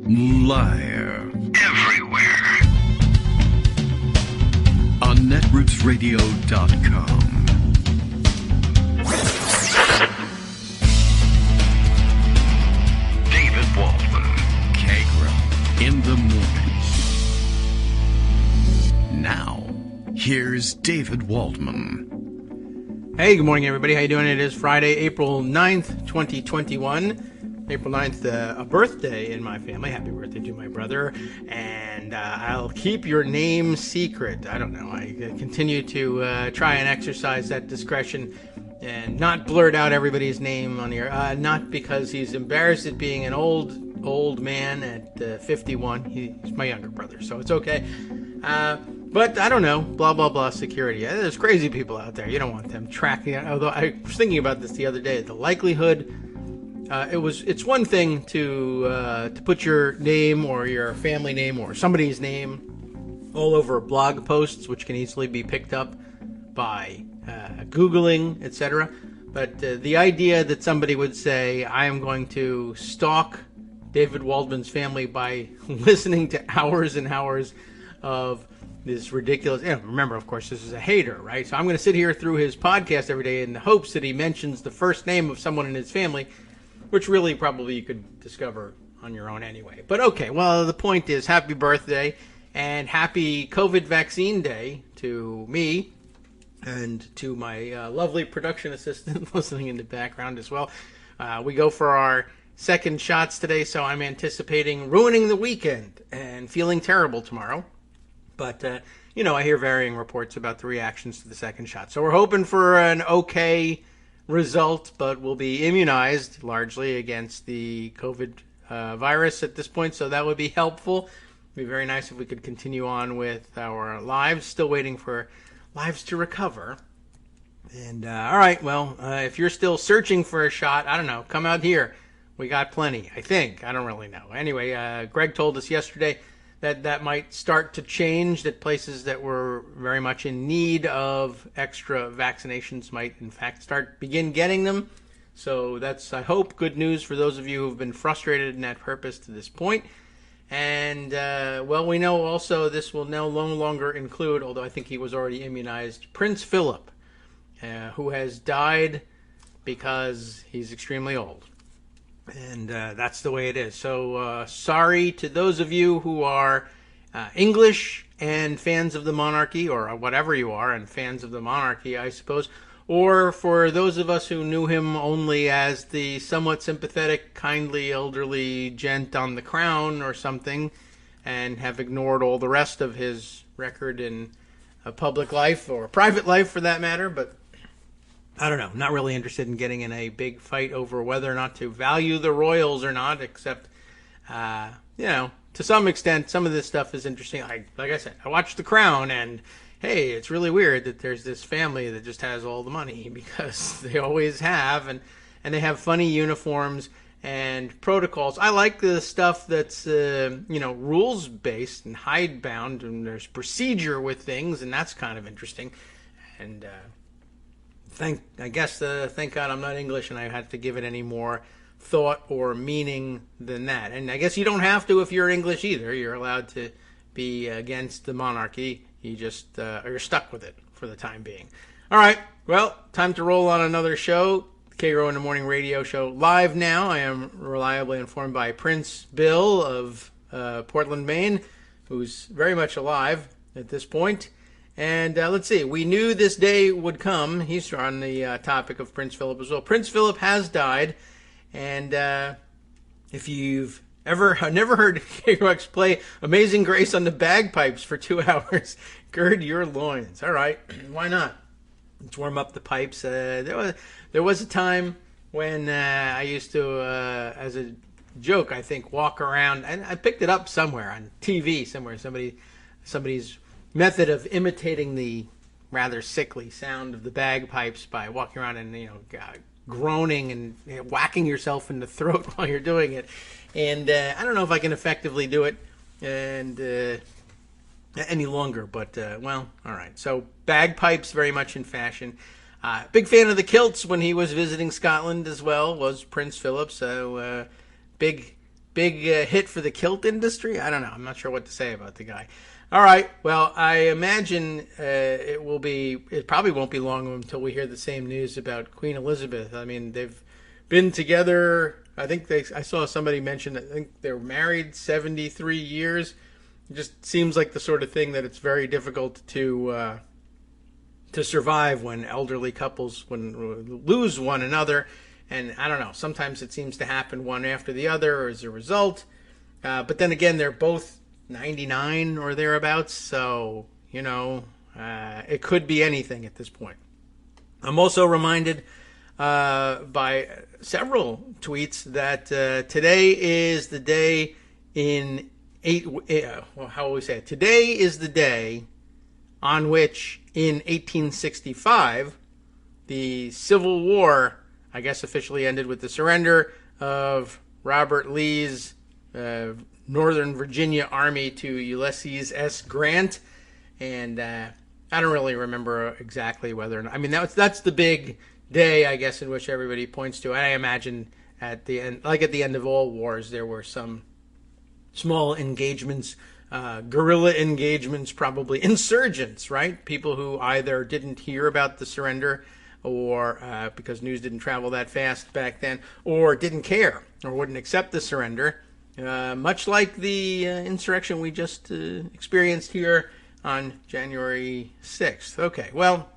Liar. Everywhere. On netrootsradio.com. David Waldman. Kagro. In the morning. Now, here's David Waldman. Hey, good morning, everybody. How you doing? It is Friday, April 9th, 2021. April 9th, a birthday in my family. Happy birthday to my brother. And I'll keep your name secret. I don't know. I continue to try and exercise that discretion and not blurt out everybody's name on here. Not because he's embarrassed at being an old man at 51. He's my younger brother, so it's okay. But I don't know, blah, blah, blah, security. There's crazy people out there. You don't want them tracking. Although I was thinking about this the other day. The likelihood, it's one thing to put your name or your family name or somebody's name all over blog posts, which can easily be picked up by Googling, etc. But the idea that somebody would say, I am going to stalk David Waldman's family by listening to hours and hours of this ridiculous, remember, of course, this is a hater, right? So I'm going to sit here through his podcast every day in the hopes that he mentions the first name of someone in his family, which really probably you could discover on your own anyway. But okay, well, the point is, happy birthday and happy COVID vaccine day to me and to my lovely production assistant listening in the background as well. We go for our second shots today, so I'm anticipating ruining the weekend and feeling terrible tomorrow. But, I hear varying reports about the reactions to the second shot. So we're hoping for an okay result, but we'll be immunized largely against the COVID virus at this point. So that would be helpful. It'd be very nice if we could continue on with our lives. Still waiting for lives to recover. And, all right, well, if you're still searching for a shot, I don't know, come out here. We got plenty, I think. I don't really know. Anyway, Greg told us yesterday that might start to change, that places that were very much in need of extra vaccinations might, in fact, begin getting them. So that's, I hope, good news for those of you who have been frustrated in that purpose to this point. And, we know also this will no longer include, although I think he was already immunized, Prince Philip, who has died because he's extremely old. And that's the way it is. So sorry to those of you who are English and fans of the monarchy, or whatever you are, and fans of the monarchy, I suppose. Or for those of us who knew him only as the somewhat sympathetic, kindly, elderly gent on the crown or something, and have ignored all the rest of his record in public life, or private life for that matter, but I don't know, not really interested in getting in a big fight over whether or not to value the royals or not, except, to some extent, some of this stuff is interesting. Like I said, I watched The Crown, and hey, it's really weird that there's this family that just has all the money, because they always have, and they have funny uniforms and protocols. I like the stuff that's, rules-based and hidebound, and there's procedure with things, and that's kind of interesting. And, thank God I'm not English and I had to give it any more thought or meaning than that. And I guess you don't have to if you're English either. You're allowed to be against the monarchy. You just you're stuck with it for the time being. All right, well, time to roll on another show. Kagro in the Morning radio show live now. I am reliably informed by Prince Bill of Portland, Maine, who's very much alive at this point. And let's see, we knew this day would come. He's on the topic of Prince Philip as well. Prince Philip has died, and if you've never heard K-Rex play Amazing Grace on the bagpipes for 2 hours, gird your loins. All right, why not? Let's warm up the pipes. There was a time when I used to, as a joke, I think, walk around, and I picked it up somewhere on TV somewhere. Somebody's method of imitating the rather sickly sound of the bagpipes by walking around and groaning and whacking yourself in the throat while you're doing it. And I don't know if I can effectively do it and any longer, but all right. So bagpipes very much in fashion. Big fan of the kilts when he was visiting Scotland as well, was Prince Philip. So big big hit for the kilt industry. I don't know. I'm not sure what to say about the guy. All right. Well, I imagine it probably won't be long until we hear the same news about Queen Elizabeth. I mean, they've been together. I saw somebody mention that I think they were married 73 years. It just seems like the sort of thing that it's very difficult to survive when elderly couples lose one another. And I don't know, sometimes it seems to happen one after the other or as a result. But then again, they're both 99 or thereabouts, so, it could be anything at this point. I'm also reminded by several tweets that today is the day how will we say it? Today is the day on which, in 1865, the Civil War, I guess, officially ended with the surrender of Robert Lee's Northern Virginia Army to Ulysses S. Grant. And I don't really remember exactly whether or not. I mean, that's the big day, I guess, in which everybody points to. And I imagine at the end of all wars, there were some small engagements, guerrilla engagements, probably insurgents, right? People who either didn't hear about the surrender or because news didn't travel that fast back then, or didn't care or wouldn't accept the surrender. Much like the insurrection we just experienced here on January 6th. Okay, well,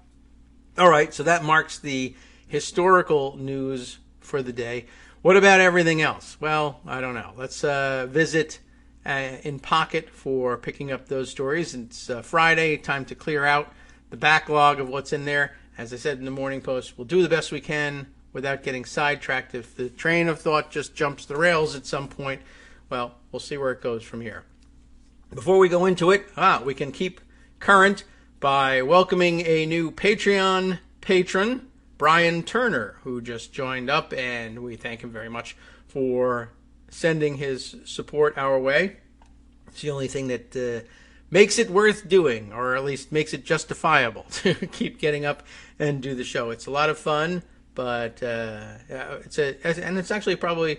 all right, so that marks the historical news for the day. What about everything else? Well, I don't know. Let's visit in Pocket for picking up those stories. It's Friday, time to clear out the backlog of what's in there. As I said in the Morning Post, we'll do the best we can without getting sidetracked. If the train of thought just jumps the rails at some point, well, we'll see where it goes from here. Before we go into it, we can keep current by welcoming a new Patreon patron, Brian Turner, who just joined up, and we thank him very much for sending his support our way. It's the only thing that makes it worth doing, or at least makes it justifiable to keep getting up and do the show. It's a lot of fun, but it's actually probably a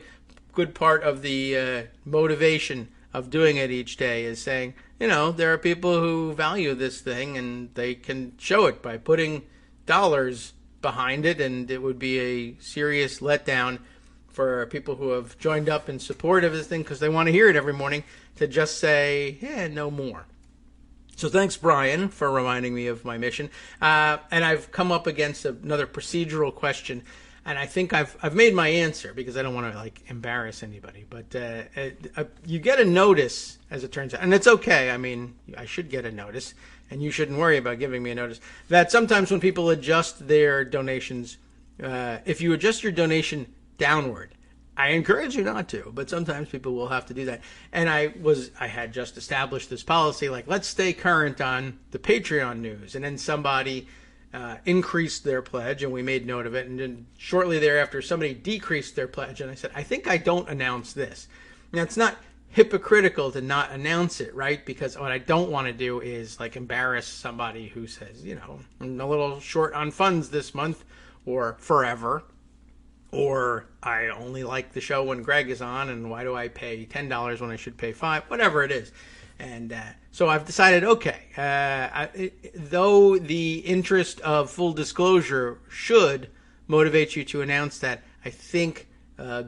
good part of the motivation of doing it each day is saying, there are people who value this thing and they can show it by putting dollars behind it, and it would be a serious letdown for people who have joined up in support of this thing because they want to hear it every morning to just say, no more. So thanks, Brian, for reminding me of my mission. And I've come up against another procedural question, and I think I've made my answer because I don't want to embarrass anybody. But you get a notice, as it turns out, and it's okay. I mean, I should get a notice, and you shouldn't worry about giving me a notice, that sometimes when people adjust their donations, if you adjust your donation downward, I encourage you not to, but sometimes people will have to do that. And I had just established this policy, let's stay current on the Patreon news. And then somebody increased their pledge, and we made note of it. And then shortly thereafter, somebody decreased their pledge, and I said, I think I don't announce this. Now, it's not hypocritical to not announce it, right? Because what I don't want to do is embarrass somebody who says, I'm a little short on funds this month or forever. Or I only like the show when Greg is on, and why do I pay $10 when I should pay $5? Whatever it is. And so I've decided, though the interest of full disclosure should motivate you to announce that, I think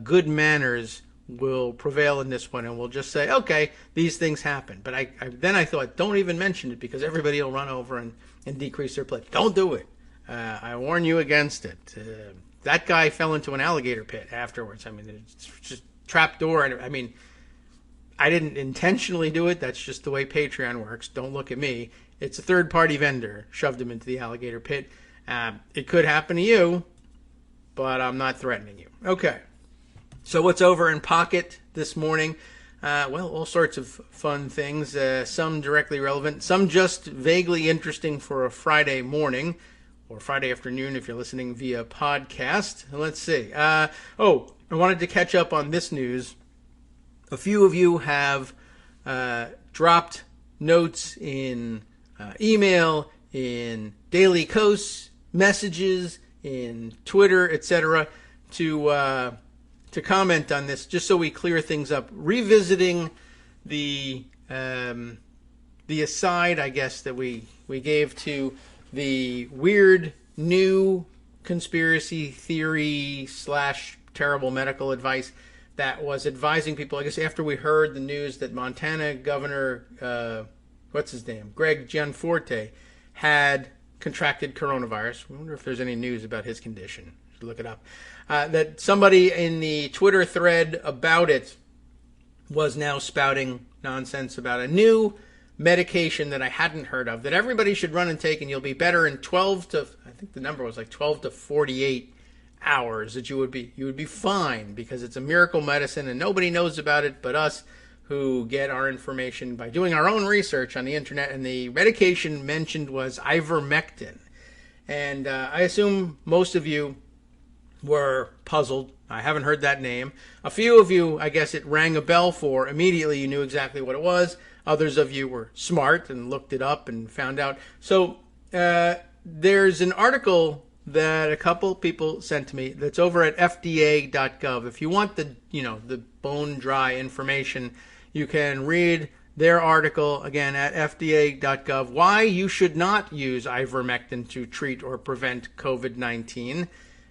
good manners will prevail in this one, and we'll just say, okay, these things happen. But then I thought, don't even mention it because everybody will run over and decrease their pledge. Don't do it. I warn you against it. That guy fell into an alligator pit afterwards. I mean, it's just trap door. And I mean, I didn't intentionally do it. That's just the way Patreon works. Don't look at me. It's a third-party vendor shoved him into the alligator pit. It could happen to you, but I'm not threatening you. Okay. So what's over in Pocket this morning? Well, all sorts of fun things. Some directly relevant. Some just vaguely interesting for a Friday morning. Or Friday afternoon if you're listening via podcast. Let's see. I wanted to catch up on this news. A few of you have dropped notes in email, in Daily Kos messages, in Twitter, etc., to to comment on this, just so we clear things up, revisiting the aside, I guess, that we gave to the weird new conspiracy theory / terrible medical advice that was advising people, I guess, after we heard the news that Montana Governor, what's his name, Greg Gianforte, had contracted coronavirus. I wonder if there's any news about his condition. Should look it up. That somebody in the Twitter thread about it was now spouting nonsense about a new medication that I hadn't heard of, that everybody should run and take, and you'll be better in 12 to, I think the number was like 12 to 48 hours, that you would be fine, because it's a miracle medicine and nobody knows about it but us, who get our information by doing our own research on the internet. And the medication mentioned was ivermectin. And I assume most of you were puzzled. I haven't heard that name. A few of you, I guess it rang a bell for. Immediately you knew exactly what it was. Others of you were smart and looked it up and found out. So there's an article that a couple people sent to me that's over at FDA.gov. If you want the bone dry information, you can read their article again at FDA.gov. Why you should not use ivermectin to treat or prevent COVID-19.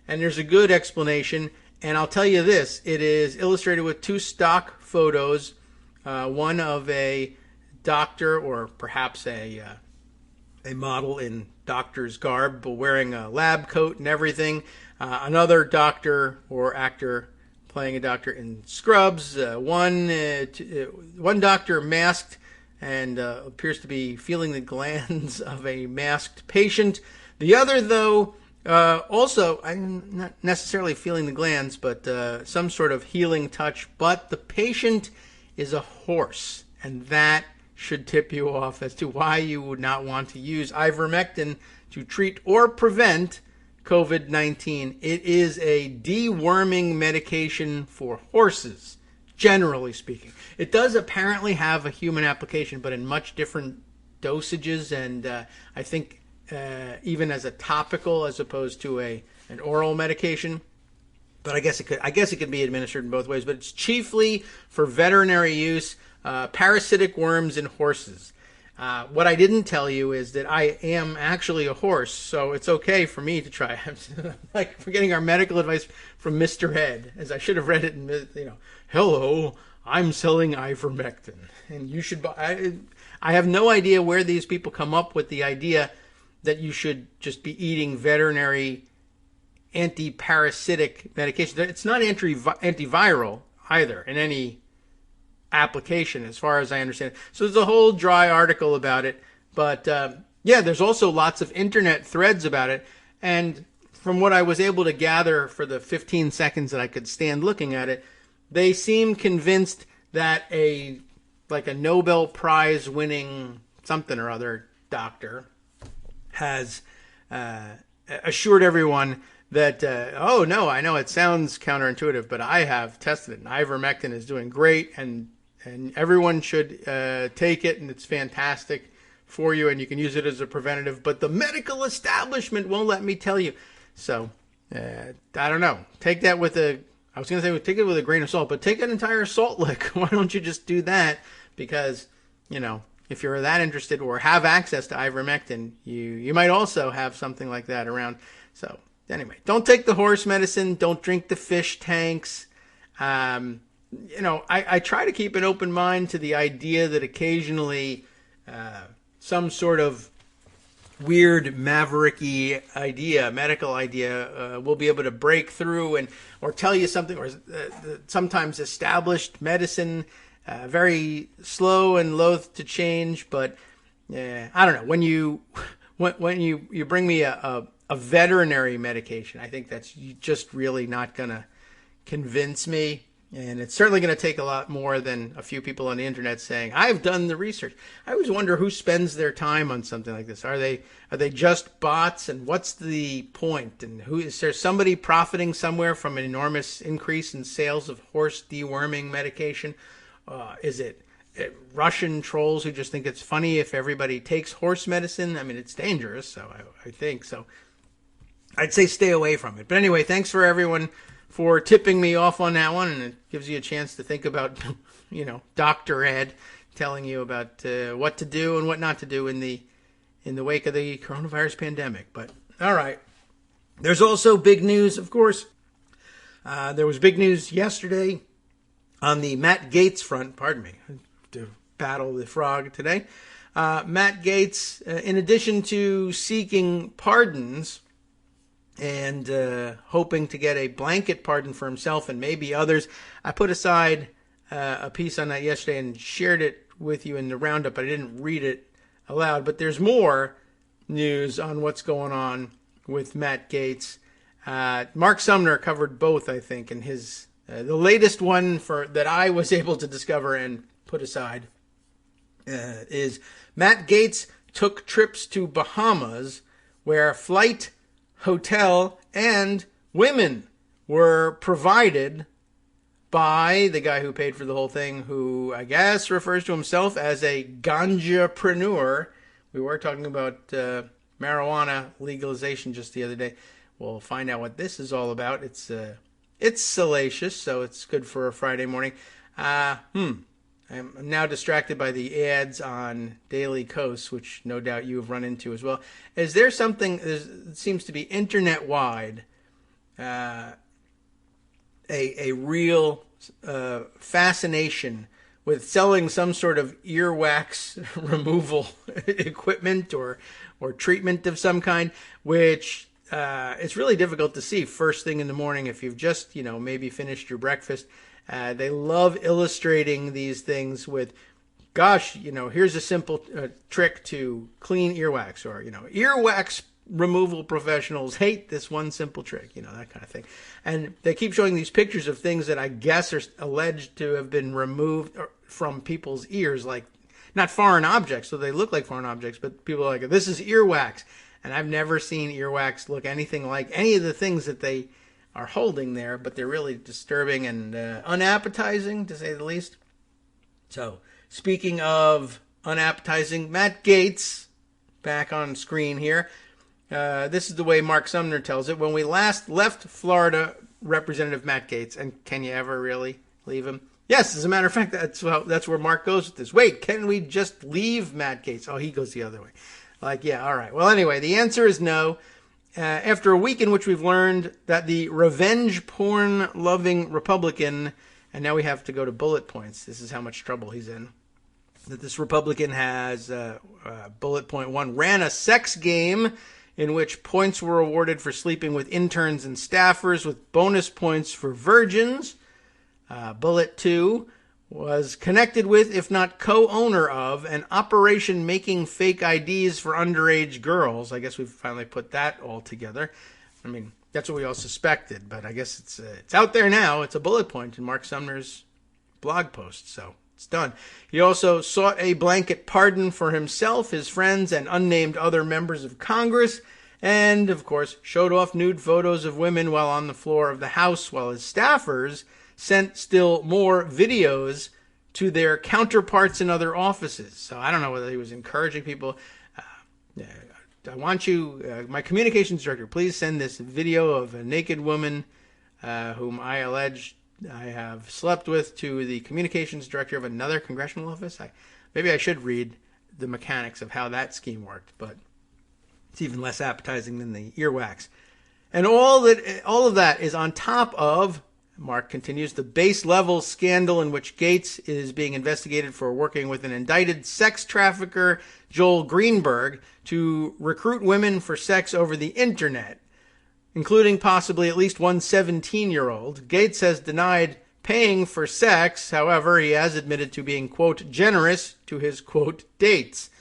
And there's a good explanation. And I'll tell you this, it is illustrated with two stock photos, one of a doctor, or perhaps a model in doctor's garb, but wearing a lab coat and everything. Another doctor or actor playing a doctor in scrubs. One doctor masked and appears to be feeling the glands of a masked patient. The other, though, also, I'm not necessarily feeling the glands, but some sort of healing touch. But the patient is a horse, and that should tip you off as to why you would not want to use ivermectin to treat or prevent COVID-19. It is a deworming medication for horses, generally speaking. It does apparently have a human application, but in much different dosages, and I think even as a topical as opposed to an oral medication. But I guess it could be administered in both ways. But it's chiefly for veterinary use, parasitic worms in horses. What I didn't tell you is that I am actually a horse, so it's okay for me to try. I'm like, we're getting our medical advice from Mr. Head, as I should have read it in, hello, I'm selling ivermectin, and you should buy. I have no idea where these people come up with the idea that you should just be eating veterinary anti-parasitic medication. It's not antiviral either in any application, as far as I understand it. So there's a whole dry article about it. But there's also lots of internet threads about it. And from what I was able to gather for the 15 seconds that I could stand looking at it, they seem convinced that a Nobel Prize winning something or other doctor has assured everyone that, oh no, I know it sounds counterintuitive, but I have tested it, and ivermectin is doing great, and everyone should take it, and it's fantastic for you, and you can use it as a preventative, but the medical establishment won't let me tell you. So, I don't know. Take that with take it with a grain of salt, but take an entire salt lick. Why don't you just do that? Because, if you're that interested or have access to ivermectin, you might also have something like that around. So anyway, don't take the horse medicine. Don't drink the fish tanks. I try to keep an open mind to the idea that occasionally some sort of weird mavericky idea, medical idea, will be able to break through or tell you something, or sometimes established medicine, very slow and loath to change. But I don't know, when you bring me a veterinary medication, I think that's just really not going to convince me. And it's certainly going to take a lot more than a few people on the internet saying, I've done the research. I always wonder who spends their time on something like this. Are they just bots? And what's the point? And is there somebody profiting somewhere from an enormous increase in sales of horse deworming medication? Is it Russian trolls who just think it's funny if everybody takes horse medicine? I mean, it's dangerous, so I think so. I'd say stay away from it. But anyway, thanks for everyone for tipping me off on that one, and it gives you a chance to think about, Dr. Ed telling you about what to do and what not to do in the wake of the coronavirus pandemic. But all right, there's also big news, of course. There was big news yesterday on the Matt Gaetz front. Pardon me, to battle the frog today. Matt Gaetz, in addition to seeking pardons and hoping to get a blanket pardon for himself and maybe others, I put aside a piece on that yesterday and shared it with you in the roundup, but I didn't read it aloud. But there's more news on what's going on with Matt Gaetz. Mark Sumner covered both, I think, in his the latest one that I was able to discover and put aside is Matt Gaetz took trips to Bahamas where flight, hotel, and women were provided by the guy who paid for the whole thing, who I guess refers to himself as a ganjapreneur. We were talking about marijuana legalization just the other day. We'll find out what this is all about. It's salacious, so it's good for a Friday morning. I'm now distracted by the ads on Daily Kos, which no doubt you have run into as well. Is there something that seems to be internet-wide, a real fascination with selling some sort of earwax removal equipment or treatment of some kind, which it's really difficult to see first thing in the morning if you've just, maybe finished your breakfast. They love illustrating these things with, gosh, here's a simple trick to clean earwax, or, earwax removal professionals hate this one simple trick, that kind of thing. And they keep showing these pictures of things that I guess are alleged to have been removed from people's ears, like not foreign objects, so they look like foreign objects, but people are like, this is earwax. And I've never seen earwax look anything like any of the things that they are holding there, but they're really disturbing and unappetizing, to say the least. So, speaking of unappetizing, Matt Gaetz, back on screen here. This is the way Mark Sumner tells it. When we last left Florida, Representative Matt Gaetz, and can you ever really leave him? Yes, as a matter of fact, that's where Mark goes with this. Wait, can we just leave Matt Gaetz? Oh, he goes the other way. Like, yeah, all right. Well, anyway, the answer is no. After a week in which we've learned that the revenge porn-loving Republican, and now we have to go to bullet points. This is how much trouble he's in. That this Republican has, bullet point 1, ran a sex game in which points were awarded for sleeping with interns and staffers with bonus points for virgins. Bullet 2 was connected with, if not co-owner of, an operation making fake IDs for underage girls. I guess we've finally put that all together. I mean, that's what we all suspected, but I guess it's out there now. It's a bullet point in Mark Sumner's blog post, so it's done. He also sought a blanket pardon for himself, his friends, and unnamed other members of Congress, and, of course, showed off nude photos of women while on the floor of the House, while his staffers sent still more videos to their counterparts in other offices. So I don't know whether he was encouraging people. I want you, my communications director, please send this video of a naked woman whom I allege I have slept with to the communications director of another congressional office. Maybe I should read the mechanics of how that scheme worked, but it's even less appetizing than the earwax. And all of that is on top of, Mark continues, the base level scandal in which Gaetz is being investigated for working with an indicted sex trafficker, Joel Greenberg, to recruit women for sex over the internet, including possibly at least one 17-year-old. Gaetz has denied paying for sex. However, he has admitted to being, quote, generous to his, quote, dates,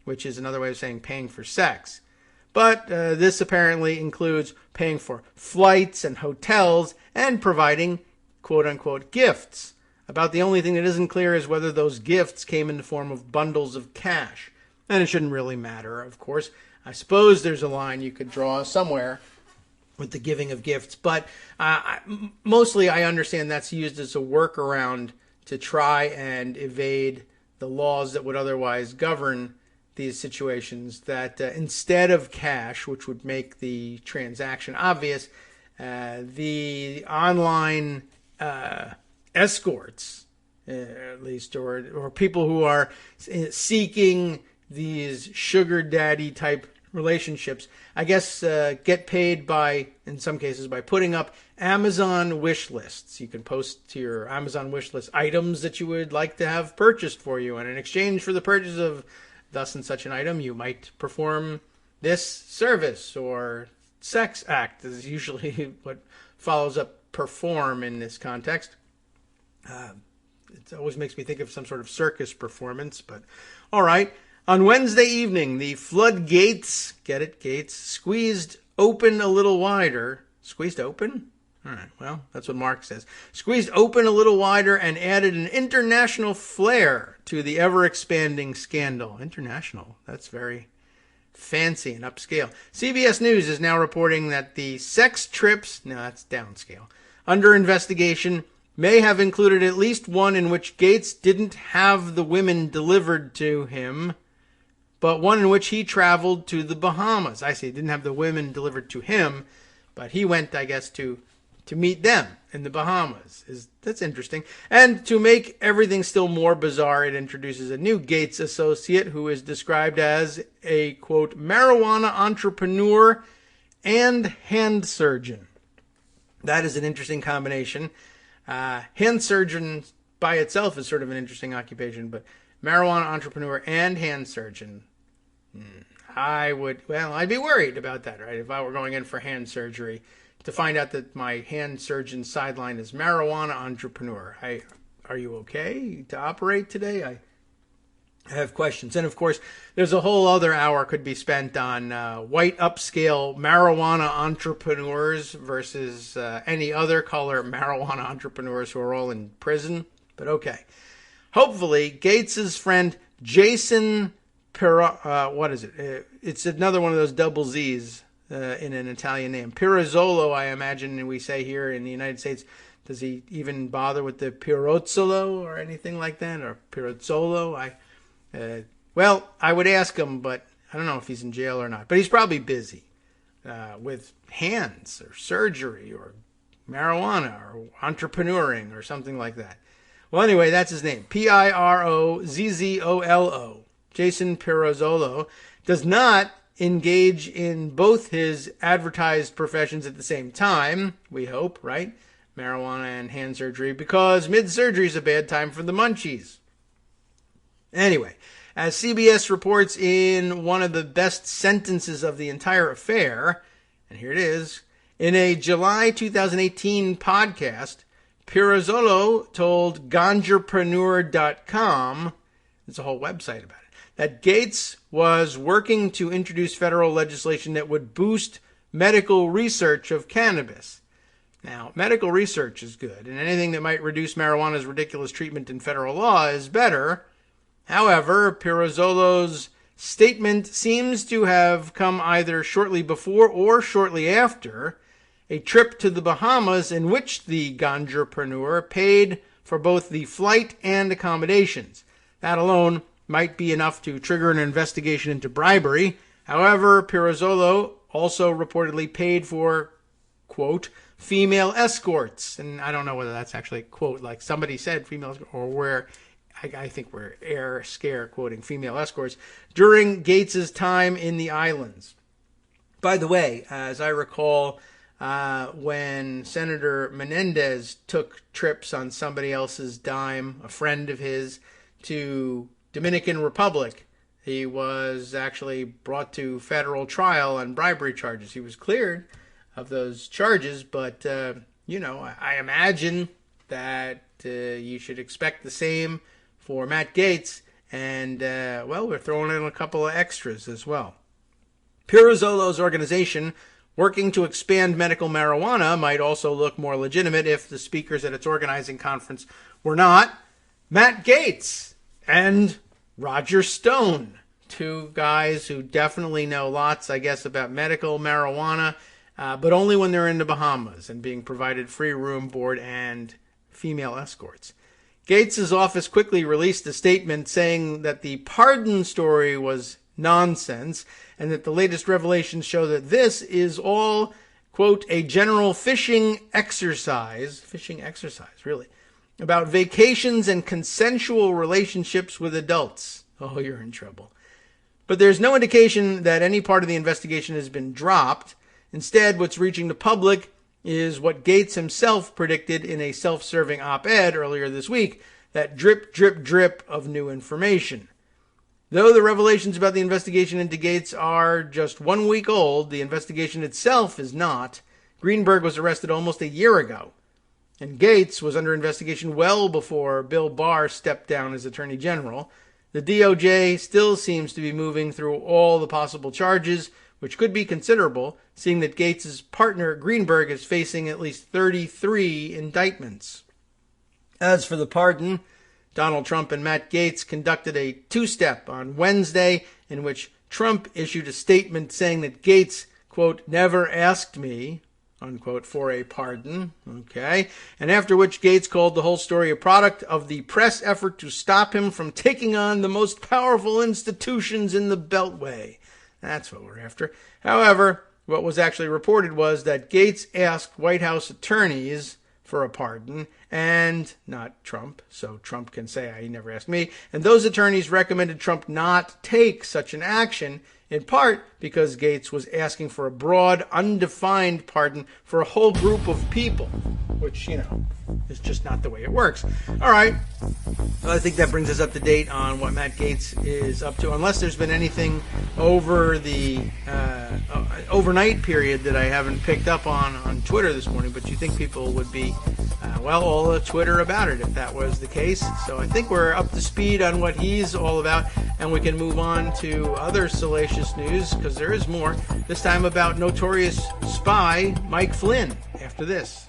which is another way of saying paying for sex. But this apparently includes paying for flights and hotels and providing, quote-unquote, gifts. About the only thing that isn't clear is whether those gifts came in the form of bundles of cash. And it shouldn't really matter, of course. I suppose there's a line you could draw somewhere with the giving of gifts. But mostly I understand that's used as a workaround to try and evade the laws that would otherwise govern these situations, that instead of cash, which would make the transaction obvious, the online escorts, at least, or people who are seeking these sugar daddy type relationships, I guess, get paid by, in some cases, by putting up Amazon wish lists. You can post to your Amazon wish list items that you would like to have purchased for you, and in exchange for the purchase of thus and such an item, you might perform this service, or sex act is usually what follows up perform in this context. It always makes me think of some sort of circus performance, but all right. On Wednesday evening, the floodgates, get it, gates, squeezed open a little wider. Squeezed open? All right, well, that's what Mark says. Squeezed open a little wider and added an international flair to the ever-expanding scandal. International, that's very fancy and upscale. CBS News is now reporting that the sex trips, no, that's downscale, under investigation may have included at least one in which Gates didn't have the women delivered to him, but one in which he traveled to the Bahamas. I see, he didn't have the women delivered to him, but he went, I guess, to meet them in the Bahamas. That's interesting. And to make everything still more bizarre, it introduces a new Gates associate who is described as a, quote, marijuana entrepreneur and hand surgeon. That is an interesting combination. Hand surgeon by itself is sort of an interesting occupation, but marijuana entrepreneur and hand surgeon, I'd be worried about that, right? If I were going in for hand surgery, to find out that my hand surgeon sideline is marijuana entrepreneur. Are you okay to operate today? I have questions. And of course, there's a whole other hour could be spent on white upscale marijuana entrepreneurs versus any other color marijuana entrepreneurs who are all in prison. But okay. Hopefully, Gates's friend Jason what is it? It's another one of those double Z's in an Italian name. Pirozzolo, I imagine we say here in the United States. Does he even bother with the Pirozzolo or anything like that? Or Pirozzolo? Well, I would ask him, but I don't know if he's in jail or not. But he's probably busy with hands or surgery or marijuana or entrepreneuring or something like that. Well, anyway, that's his name. Pirozzolo. Jason Pirozzolo does not engage in both his advertised professions at the same time, we hope, right? Marijuana and hand surgery, because mid-surgery is a bad time for the munchies. Anyway, as CBS reports in one of the best sentences of the entire affair, and here it is, in a July 2018 podcast, Pirozzolo told ganjapreneur.com, there's a whole website about it, that Gates was working to introduce federal legislation that would boost medical research of cannabis. Now, medical research is good, and anything that might reduce marijuana's ridiculous treatment in federal law is better. However, Pirozzolo's statement seems to have come either shortly before or shortly after a trip to the Bahamas in which the ganjapreneur paid for both the flight and accommodations. That alone might be enough to trigger an investigation into bribery. However, Pirozzolo also reportedly paid for, quote, female escorts. And I don't know whether that's actually a quote, like somebody said female, or where I think we're scare quoting female escorts during Gates's time in the islands. By the way, as I recall, when Senator Menendez took trips on somebody else's dime, a friend of his, to Dominican Republic, he was actually brought to federal trial on bribery charges. He was cleared of those charges, but, I imagine that you should expect the same for Matt Gaetz, and, we're throwing in a couple of extras as well. Pirozzolo's organization, working to expand medical marijuana, might also look more legitimate if the speakers at its organizing conference were not Matt Gaetz and Roger Stone, two guys who definitely know lots, I guess, about medical marijuana, but only when they're in the Bahamas and being provided free room, board, and female escorts. Gates's office quickly released a statement saying that the pardon story was nonsense and that the latest revelations show that this is all quote, a general fishing exercise, really, about vacations and consensual relationships with adults. Oh, you're in trouble. But there's no indication that any part of the investigation has been dropped. Instead, what's reaching the public is what Gates himself predicted in a self-serving op-ed earlier this week, that drip, drip, drip of new information. Though the revelations about the investigation into Gates are just 1 week old, the investigation itself is not. Greenberg was arrested almost a year ago, and Gates was under investigation well before Bill Barr stepped down as Attorney General. The DOJ still seems to be moving through all the possible charges, which could be considerable, seeing that Gates' partner Greenberg is facing at least 33 indictments. As for the pardon, Donald Trump and Matt Gaetz conducted a two-step on Wednesday in which Trump issued a statement saying that Gaetz, quote, never asked me, unquote, for a pardon, okay, and after which Gaetz called the whole story a product of the press effort to stop him from taking on the most powerful institutions in the Beltway. That's what we're after. However, what was actually reported was that Gaetz asked White House attorneys for a pardon, and not Trump, so Trump can say, he never asked me, and those attorneys recommended Trump not take such an action, in part because Gaetz was asking for a broad, undefined pardon for a whole group of people, which, is just not the way it works. All right, well, I think that brings us up to date on what Matt Gaetz is up to, unless there's been anything over the overnight period that I haven't picked up on Twitter this morning, but you think people would be, all Twitter about it if that was the case. So I think we're up to speed on what he's all about, and we can move on to other salacious news, because there is more, this time about notorious spy Mike Flynn after this.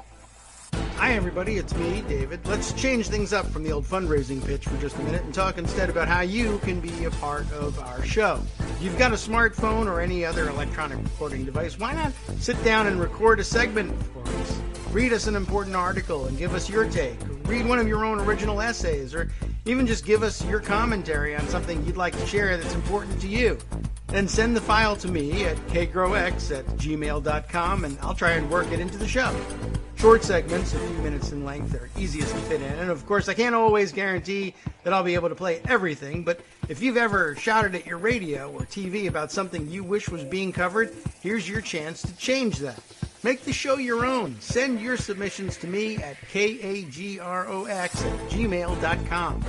Hi everybody, it's me, David. Let's change things up from the old fundraising pitch for just a minute and talk instead about how you can be a part of our show. If you've got a smartphone or any other electronic recording device, why not sit down and record a segment for us? Read us an important article and give us your take. Read one of your own original essays, or even just give us your commentary on something you'd like to share that's important to you. Then send the file to me at kagrox@gmail.com, and I'll try and work it into the show. Short segments, a few minutes in length, are easiest to fit in. And of course, I can't always guarantee that I'll be able to play everything, but if you've ever shouted at your radio or TV about something you wish was being covered, here's your chance to change that. Make the show your own. Send your submissions to me at kagrox@gmail.com.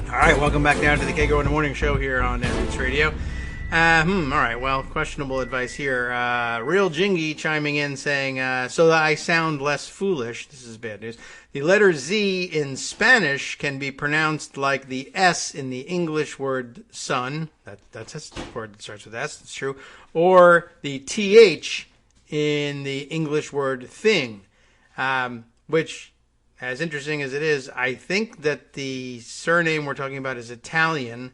All right, welcome back now to the Kagro in the Morning Show here on Roots Radio. All right, well, questionable advice here. Real Jingy chiming in saying, so that I sound less foolish. This is bad news. The letter Z in Spanish can be pronounced like the S in the English word sun. That's a word that starts with S, that's true. Or the TH in the English word thing, which, as interesting as it is, I think that the surname we're talking about is Italian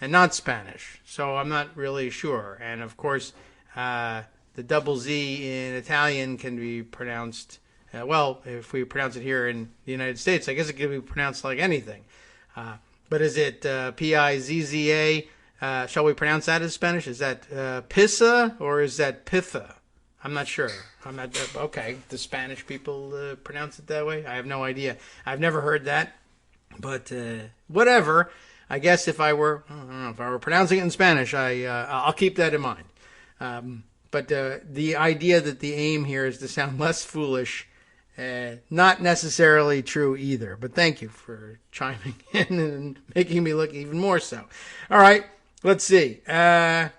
and not Spanish. So I'm not really sure. And of course, the double Z in Italian can be pronounced, if we pronounce it here in the United States, I guess it can be pronounced like anything. But is it Pizza? Shall we pronounce that as Spanish? Is that pizza or is that pitha? I'm not sure. Okay, the Spanish people pronounce it that way? I have no idea. I've never heard that. But whatever. I guess if I were pronouncing it in Spanish, I'll keep that in mind. But the idea that the aim here is to sound less foolish, not necessarily true either. But thank you for chiming in and making me look even more so. All right, let's see. What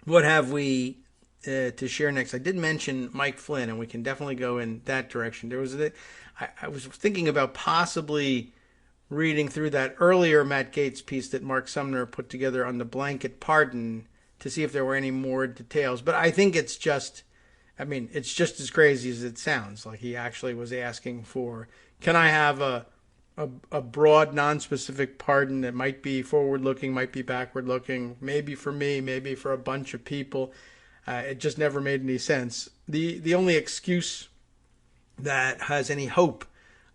have we to share next? I did mention Mike Flynn, and we can definitely go in that direction. I was thinking about possibly reading through that earlier Matt Gaetz piece that Mark Sumner put together on the blanket pardon to see if there were any more details. But I think it's just as crazy as it sounds. Like he actually was asking for, can I have a broad, non-specific pardon that might be forward-looking, might be backward-looking, maybe for me, maybe for a bunch of people. It just never made any sense. The only excuse that has any hope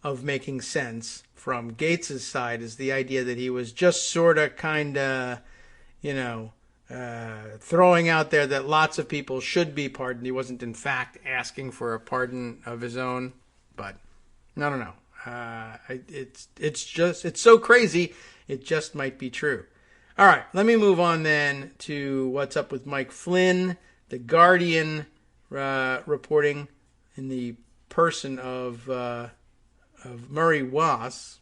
of making sense from Gates's side is the idea that he was just sort of kind of, throwing out there that lots of people should be pardoned. He wasn't, in fact, asking for a pardon of his own. But I don't know. It's so crazy. It just might be true. All right, let me move on then to what's up with Mike Flynn. The Guardian reporting in the person of Murray Wass,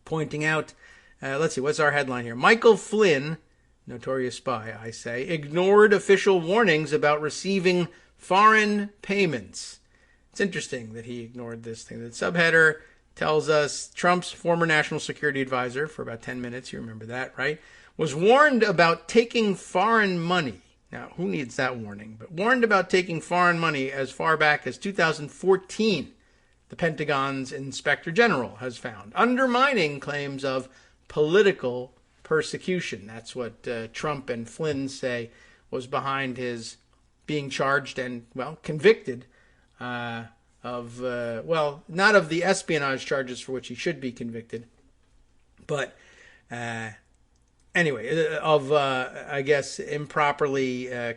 pointing out, let's see, what's our headline here? Michael Flynn, notorious spy, I say, ignored official warnings about receiving foreign payments. It's interesting that he ignored this thing. The subheader tells us Trump's former national security advisor, for about 10 minutes, you remember that, right, was warned about taking foreign money. Now, who needs that warning? But warned about taking foreign money as far back as 2014, the Pentagon's Inspector General has found, undermining claims of political persecution. That's what Trump and Flynn say was behind his being charged and, convicted not of the espionage charges for which he should be convicted, but improperly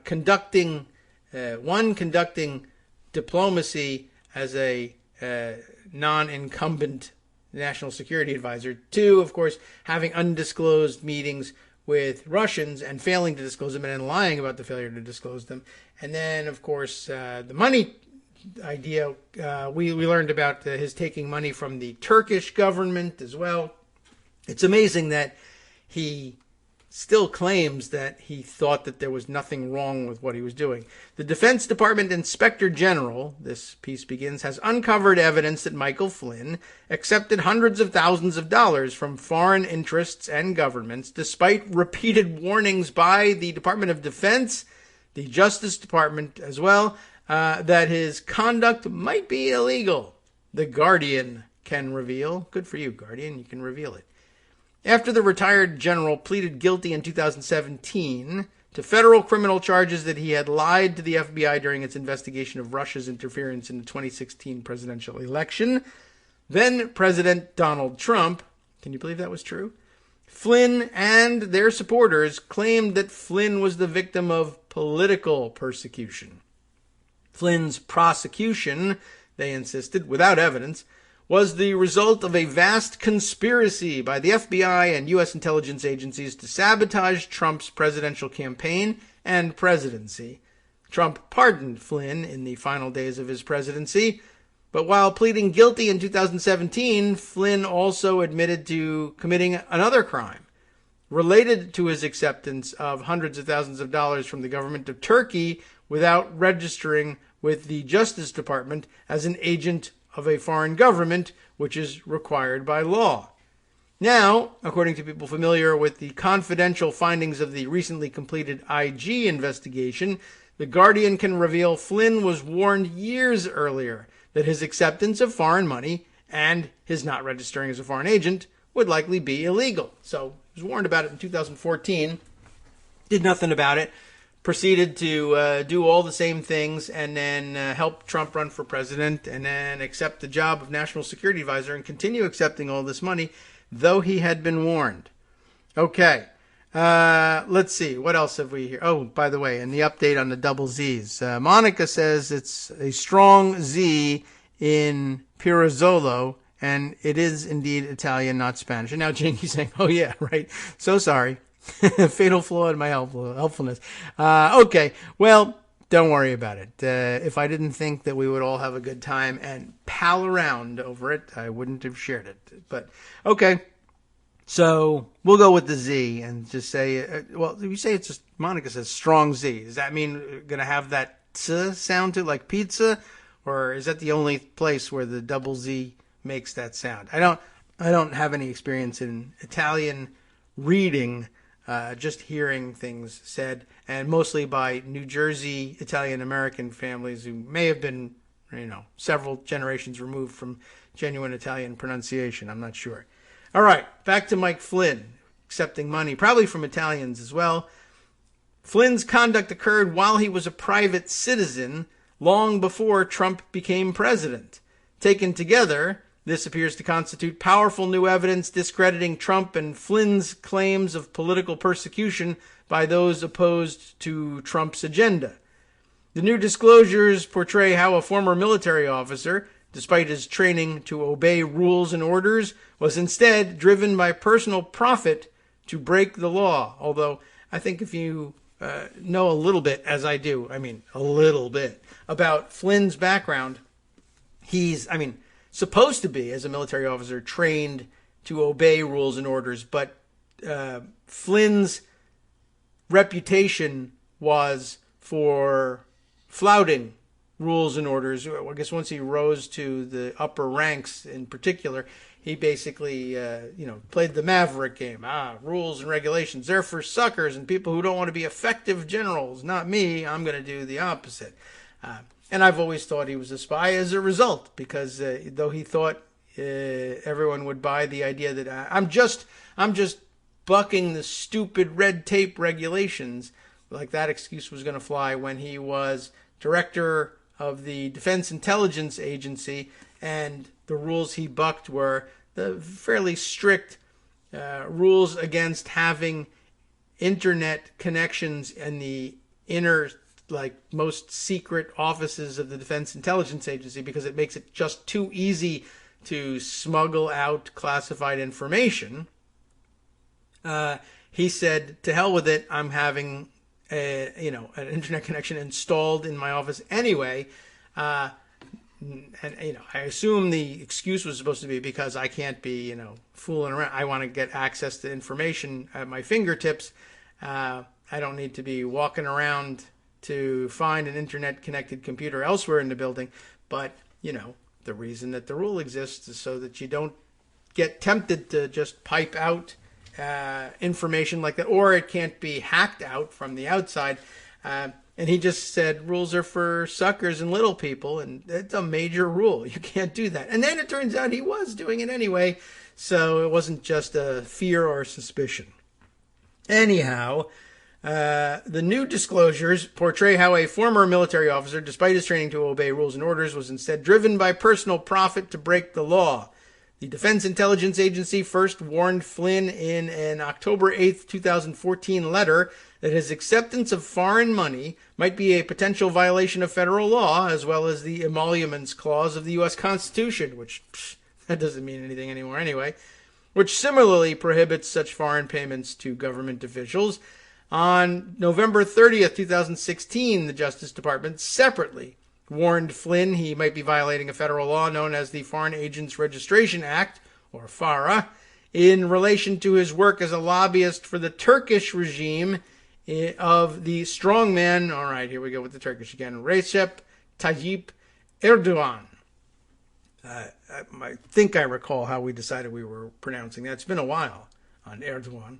conducting diplomacy as a non-incumbent national security advisor. Two, of course, having undisclosed meetings with Russians and failing to disclose them and then lying about the failure to disclose them. And then, of course, the money idea, we learned about his taking money from the Turkish government as well. It's amazing that he still claims that he thought that there was nothing wrong with what he was doing. The Defense Department Inspector General, this piece begins, has uncovered evidence that Michael Flynn accepted hundreds of thousands of dollars from foreign interests and governments, despite repeated warnings by the Department of Defense, the Justice Department as well, that his conduct might be illegal. The Guardian can reveal. Good for you, Guardian. You can reveal it. After the retired general pleaded guilty in 2017 to federal criminal charges that he had lied to the FBI during its investigation of Russia's interference in the 2016 presidential election, then President Donald Trump, can you believe that was true? Flynn and their supporters claimed that Flynn was the victim of political persecution. Flynn's prosecution, they insisted, without evidence, was the result of a vast conspiracy by the FBI and U.S. intelligence agencies to sabotage Trump's presidential campaign and presidency. Trump pardoned Flynn in the final days of his presidency, but while pleading guilty in 2017, Flynn also admitted to committing another crime related to his acceptance of hundreds of thousands of dollars from the government of Turkey without registering with the Justice Department as an agent of a foreign government, which is required by law. Now, according to people familiar with the confidential findings of the recently completed IG investigation, The Guardian can reveal Flynn was warned years earlier that his acceptance of foreign money and his not registering as a foreign agent would likely be illegal. So he was warned about it in 2014, did nothing about it, proceeded to do all the same things, and then help Trump run for president, and then accept the job of national security advisor and continue accepting all this money, though he had been warned. Okay, let's see. What else have we here? Oh, by the way, in the update on the double Z's, Monica says it's a strong Z in Pirozzolo, and it is indeed Italian, not Spanish. And now Janie's saying, oh yeah, right. So sorry. Fatal flaw in my helpfulness. Okay, well, don't worry about it. If I didn't think that we would all have a good time and pal around over it, I wouldn't have shared it. But, okay, so we'll go with the Z and just say, well, you say it's just, Monica says strong Z. Does that mean we're going to have that T sound to like pizza? Or is that the only place where the double Z makes that sound? I don't have any experience in Italian reading, just hearing things said, and mostly by New Jersey Italian-American families who may have been, several generations removed from genuine Italian pronunciation. I'm not sure. All right, back to Mike Flynn, accepting money, probably from Italians as well. Flynn's conduct occurred while he was a private citizen, long before Trump became president. Taken together, this appears to constitute powerful new evidence discrediting Trump and Flynn's claims of political persecution by those opposed to Trump's agenda. The new disclosures portray how a former military officer, despite his training to obey rules and orders, was instead driven by personal profit to break the law. Although I think if you know a little bit, as I do, a little bit, about Flynn's background, he's, supposed to be, as a military officer, trained to obey rules and orders, but Flynn's reputation was for flouting rules and orders. I guess once he rose to the upper ranks in particular, he basically, played the maverick game. Rules and regulations, they're for suckers and people who don't want to be effective generals. Not me, I'm going to do the opposite. And I've always thought he was a spy as a result, because though he thought everyone would buy the idea that I'm just bucking the stupid red tape regulations, like that excuse was going to fly when he was director of the Defense Intelligence Agency, and the rules he bucked were the fairly strict rules against having internet connections in the inner, most secret offices of the Defense Intelligence Agency, because it makes it just too easy to smuggle out classified information. He said, to hell with it, I'm having an internet connection installed in my office anyway. I assume the excuse was supposed to be because I can't be, fooling around. I want to get access to information at my fingertips. I don't need to be walking around to find an internet-connected computer elsewhere in the building. But, the reason that the rule exists is so that you don't get tempted to just pipe out information like that, or it can't be hacked out from the outside. And he just said rules are for suckers and little people, and it's a major rule. You can't do that. And then it turns out he was doing it anyway, so it wasn't just a fear or suspicion. Anyhow, the new disclosures portray how a former military officer, despite his training to obey rules and orders, was instead driven by personal profit to break the law. The Defense Intelligence Agency first warned Flynn in an October 8, 2014 letter that his acceptance of foreign money might be a potential violation of federal law, as well as the Emoluments Clause of the U.S. Constitution, which that doesn't mean anything anymore anyway, which similarly prohibits such foreign payments to government officials. On November 30th, 2016, the Justice Department separately warned Flynn he might be violating a federal law known as the Foreign Agents Registration Act, or FARA, in relation to his work as a lobbyist for the Turkish regime of the strongman, all right, here we go with the Turkish again, Recep Tayyip Erdogan. I think I recall how we decided we were pronouncing that. It's been a while on Erdogan.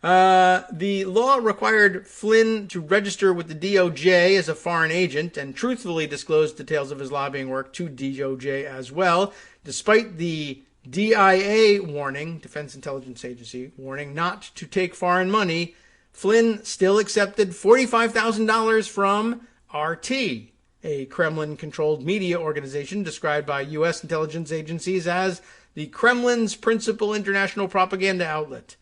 The law required Flynn to register with the DOJ as a foreign agent and truthfully disclose details of his lobbying work to DOJ as well. Despite the DIA warning, Defense Intelligence Agency warning, not to take foreign money, Flynn still accepted $45,000 from RT, a Kremlin-controlled media organization described by U.S. intelligence agencies as the Kremlin's principal international propaganda outlet,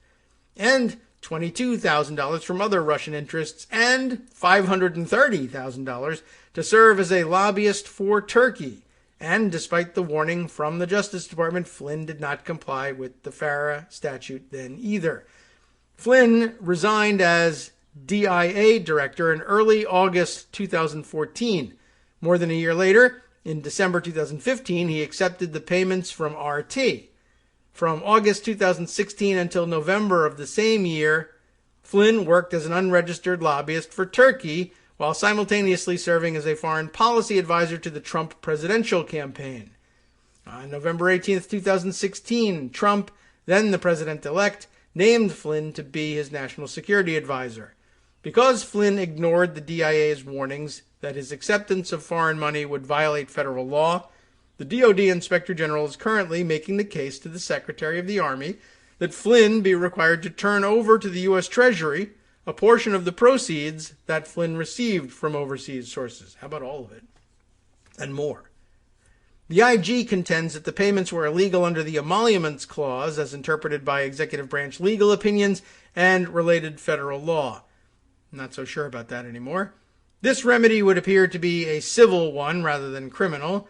and $22,000 from other Russian interests, and $530,000 to serve as a lobbyist for Turkey. And despite the warning from the Justice Department, Flynn did not comply with the FARA statute then either. Flynn resigned as DIA director in early August 2014. More than a year later, in December 2015, he accepted the payments from RT. From August 2016 until November of the same year, Flynn worked as an unregistered lobbyist for Turkey while simultaneously serving as a foreign policy advisor to the Trump presidential campaign. On November 18, 2016, Trump, then the president-elect, named Flynn to be his national security advisor. Because Flynn ignored the DIA's warnings that his acceptance of foreign money would violate federal law, the DoD Inspector General is currently making the case to the Secretary of the Army that Flynn be required to turn over to the U.S. Treasury a portion of the proceeds that Flynn received from overseas sources. How about all of it? And more. The IG contends that the payments were illegal under the Emoluments Clause, as interpreted by executive branch legal opinions and related federal law. I'm not so sure about that anymore. This remedy would appear to be a civil one rather than criminal,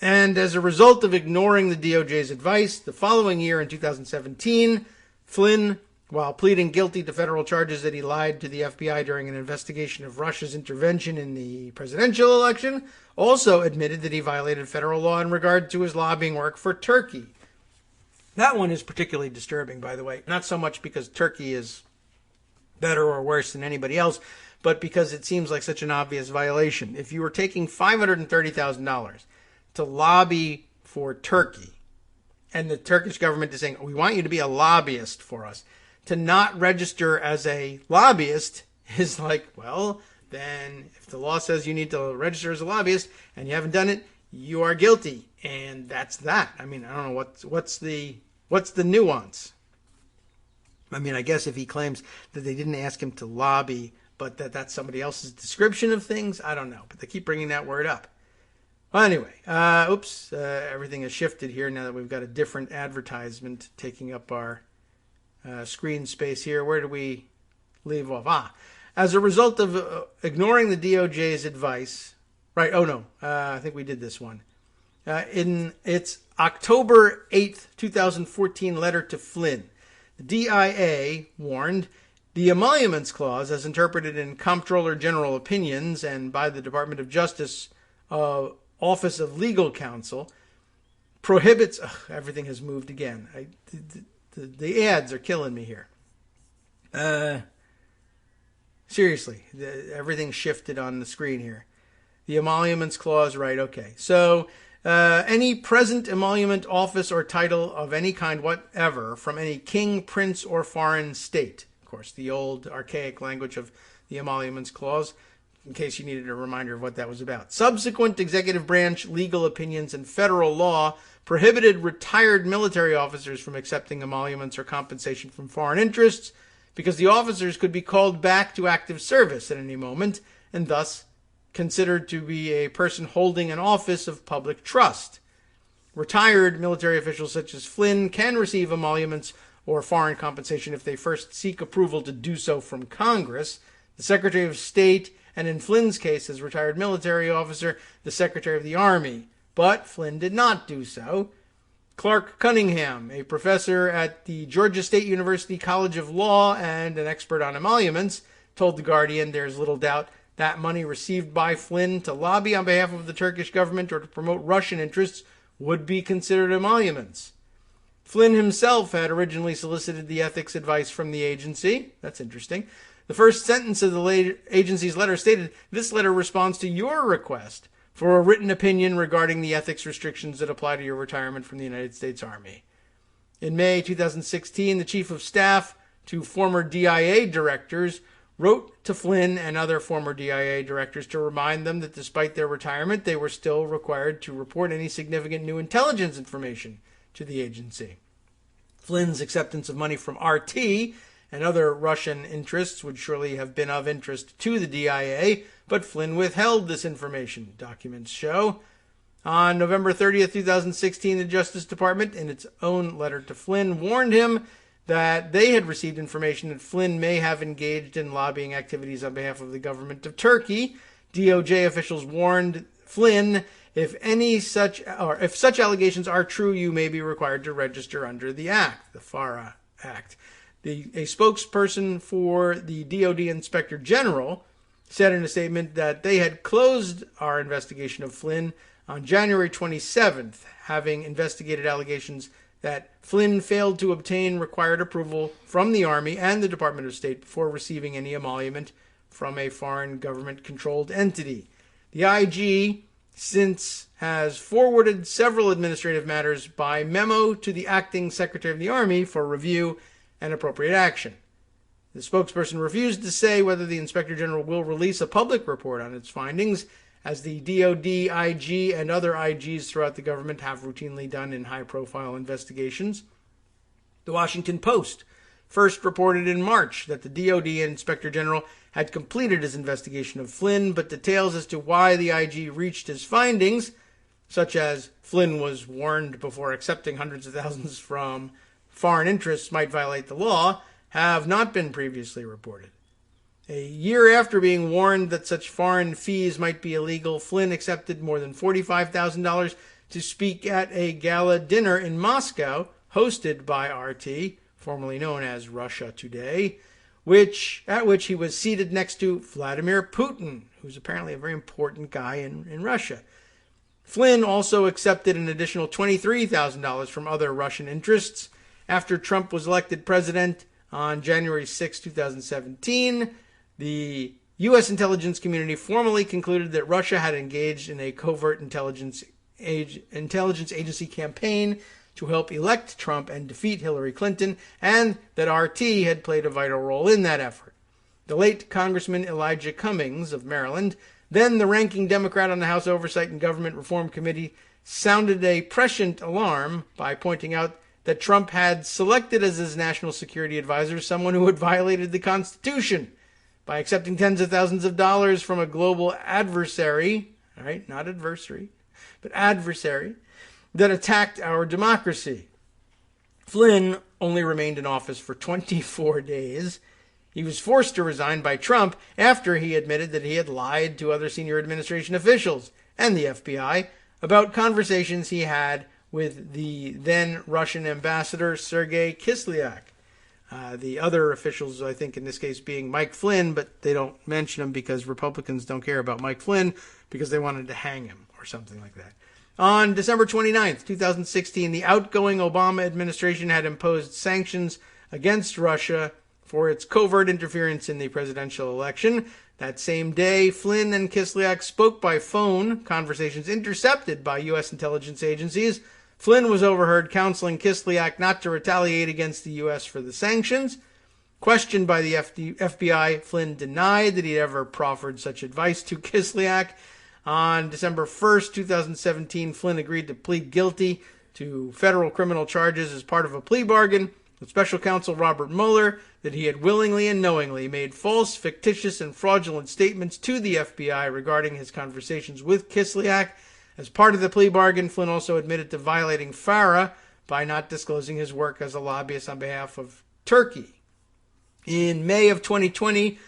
and as a result of ignoring the DOJ's advice, the following year in 2017, Flynn, while pleading guilty to federal charges that he lied to the FBI during an investigation of Russia's intervention in the presidential election, also admitted that he violated federal law in regard to his lobbying work for Turkey. That one is particularly disturbing, by the way, not so much because Turkey is better or worse than anybody else, but because it seems like such an obvious violation. If you were taking $530,000 to lobby for Turkey, and the Turkish government is saying, we want you to be a lobbyist for us, to not register as a lobbyist is like, well, then if the law says you need to register as a lobbyist and you haven't done it, you are guilty. And that's that. I mean, I don't know what's the nuance. I mean, I guess if he claims that they didn't ask him to lobby, but that's somebody else's description of things, I don't know. But they keep bringing that word up. Well, anyway, everything has shifted here now that we've got a different advertisement taking up our screen space here. Where do we leave off? As a result of ignoring the DOJ's advice, right? Oh no, I think we did this one. In its October 8th, 2014 letter to Flynn, the DIA warned the Emoluments Clause, as interpreted in Comptroller General opinions and by the Department of Justice Office of Legal Counsel, prohibits. Everything has moved again. The ads are killing me here. Seriously, everything shifted on the screen here. The Emoluments Clause, right, okay. So, any present emolument, office, or title of any kind whatever from any king, prince, or foreign state. Of course, the old archaic language of the Emoluments Clause, in case you needed a reminder of what that was about. Subsequent executive branch legal opinions and federal law prohibited retired military officers from accepting emoluments or compensation from foreign interests because the officers could be called back to active service at any moment and thus considered to be a person holding an office of public trust. Retired military officials such as Flynn can receive emoluments or foreign compensation if they first seek approval to do so from Congress. The Secretary of State, and in Flynn's case as retired military officer, the Secretary of the Army. But Flynn did not do so. Clark Cunningham, a professor at the Georgia State University College of Law and an expert on emoluments, told The Guardian there's little doubt that money received by Flynn to lobby on behalf of the Turkish government or to promote Russian interests would be considered emoluments. Flynn himself had originally solicited the ethics advice from the agency. That's interesting. The first sentence of the agency's letter stated, "This letter responds to your request for a written opinion regarding the ethics restrictions that apply to your retirement from the United States Army." In May 2016, the chief of staff to former DIA directors wrote to Flynn and other former DIA directors to remind them that despite their retirement, they were still required to report any significant new intelligence information to the agency. Flynn's acceptance of money from RT and other Russian interests would surely have been of interest to the DIA, but Flynn withheld this information, documents show. On November 30th, 2016, the Justice Department, in its own letter to Flynn, warned him that they had received information that Flynn may have engaged in lobbying activities on behalf of the government of Turkey. DOJ officials warned Flynn, if such allegations are true, you may be required to register under the Act, the FARA Act. A spokesperson for the DOD Inspector General said in a statement that they had closed our investigation of Flynn on January 27th, having investigated allegations that Flynn failed to obtain required approval from the Army and the Department of State before receiving any emolument from a foreign government-controlled entity. The IG since has forwarded several administrative matters by memo to the acting Secretary of the Army for review and appropriate action. The spokesperson refused to say whether the Inspector General will release a public report on its findings, as the DOD, IG, and other IGs throughout the government have routinely done in high-profile investigations. The Washington Post first reported in March that the DOD Inspector General had completed his investigation of Flynn, but details as to why the IG reached his findings such as Flynn was warned before accepting hundreds of thousands from foreign interests might violate the law, have not been previously reported. A year after being warned that such foreign fees might be illegal, Flynn accepted more than $45,000 to speak at a gala dinner in Moscow, hosted by RT, formerly known as Russia Today, at which he was seated next to Vladimir Putin, who's apparently a very important guy in Russia. Flynn also accepted an additional $23,000 from other Russian interests after Trump was elected president on January 6, 2017. The U.S. intelligence community formally concluded that Russia had engaged in a covert intelligence agency campaign to help elect Trump and defeat Hillary Clinton, and that RT had played a vital role in that effort. The late Congressman Elijah Cummings of Maryland, then the ranking Democrat on the House Oversight and Government Reform Committee, sounded a prescient alarm by pointing out that Trump had selected as his national security advisor someone who had violated the Constitution by accepting tens of thousands of dollars from a global adversary, all right, not adversary, but adversary, that attacked our democracy. Flynn only remained in office for 24 days. He was forced to resign by Trump after he admitted that he had lied to other senior administration officials and the FBI about conversations he had with the then Russian ambassador Sergei Kislyak. The other officials, I think in this case being Mike Flynn, but they don't mention him because Republicans don't care about Mike Flynn because they wanted to hang him or something like that. On December 29th, 2016, the outgoing Obama administration had imposed sanctions against Russia for its covert interference in the presidential election. That same day, Flynn and Kislyak spoke by phone, conversations intercepted by U.S. intelligence agencies. Flynn was overheard counseling Kislyak not to retaliate against the U.S. for the sanctions. Questioned by the FBI, Flynn denied that he'd ever proffered such advice to Kislyak. On December 1st, 2017, Flynn agreed to plead guilty to federal criminal charges as part of a plea bargain with special counsel Robert Mueller that he had willingly and knowingly made false, fictitious, and fraudulent statements to the FBI regarding his conversations with Kislyak. As part of the plea bargain, Flynn also admitted to violating FARA by not disclosing his work as a lobbyist on behalf of Turkey. In May of 2020,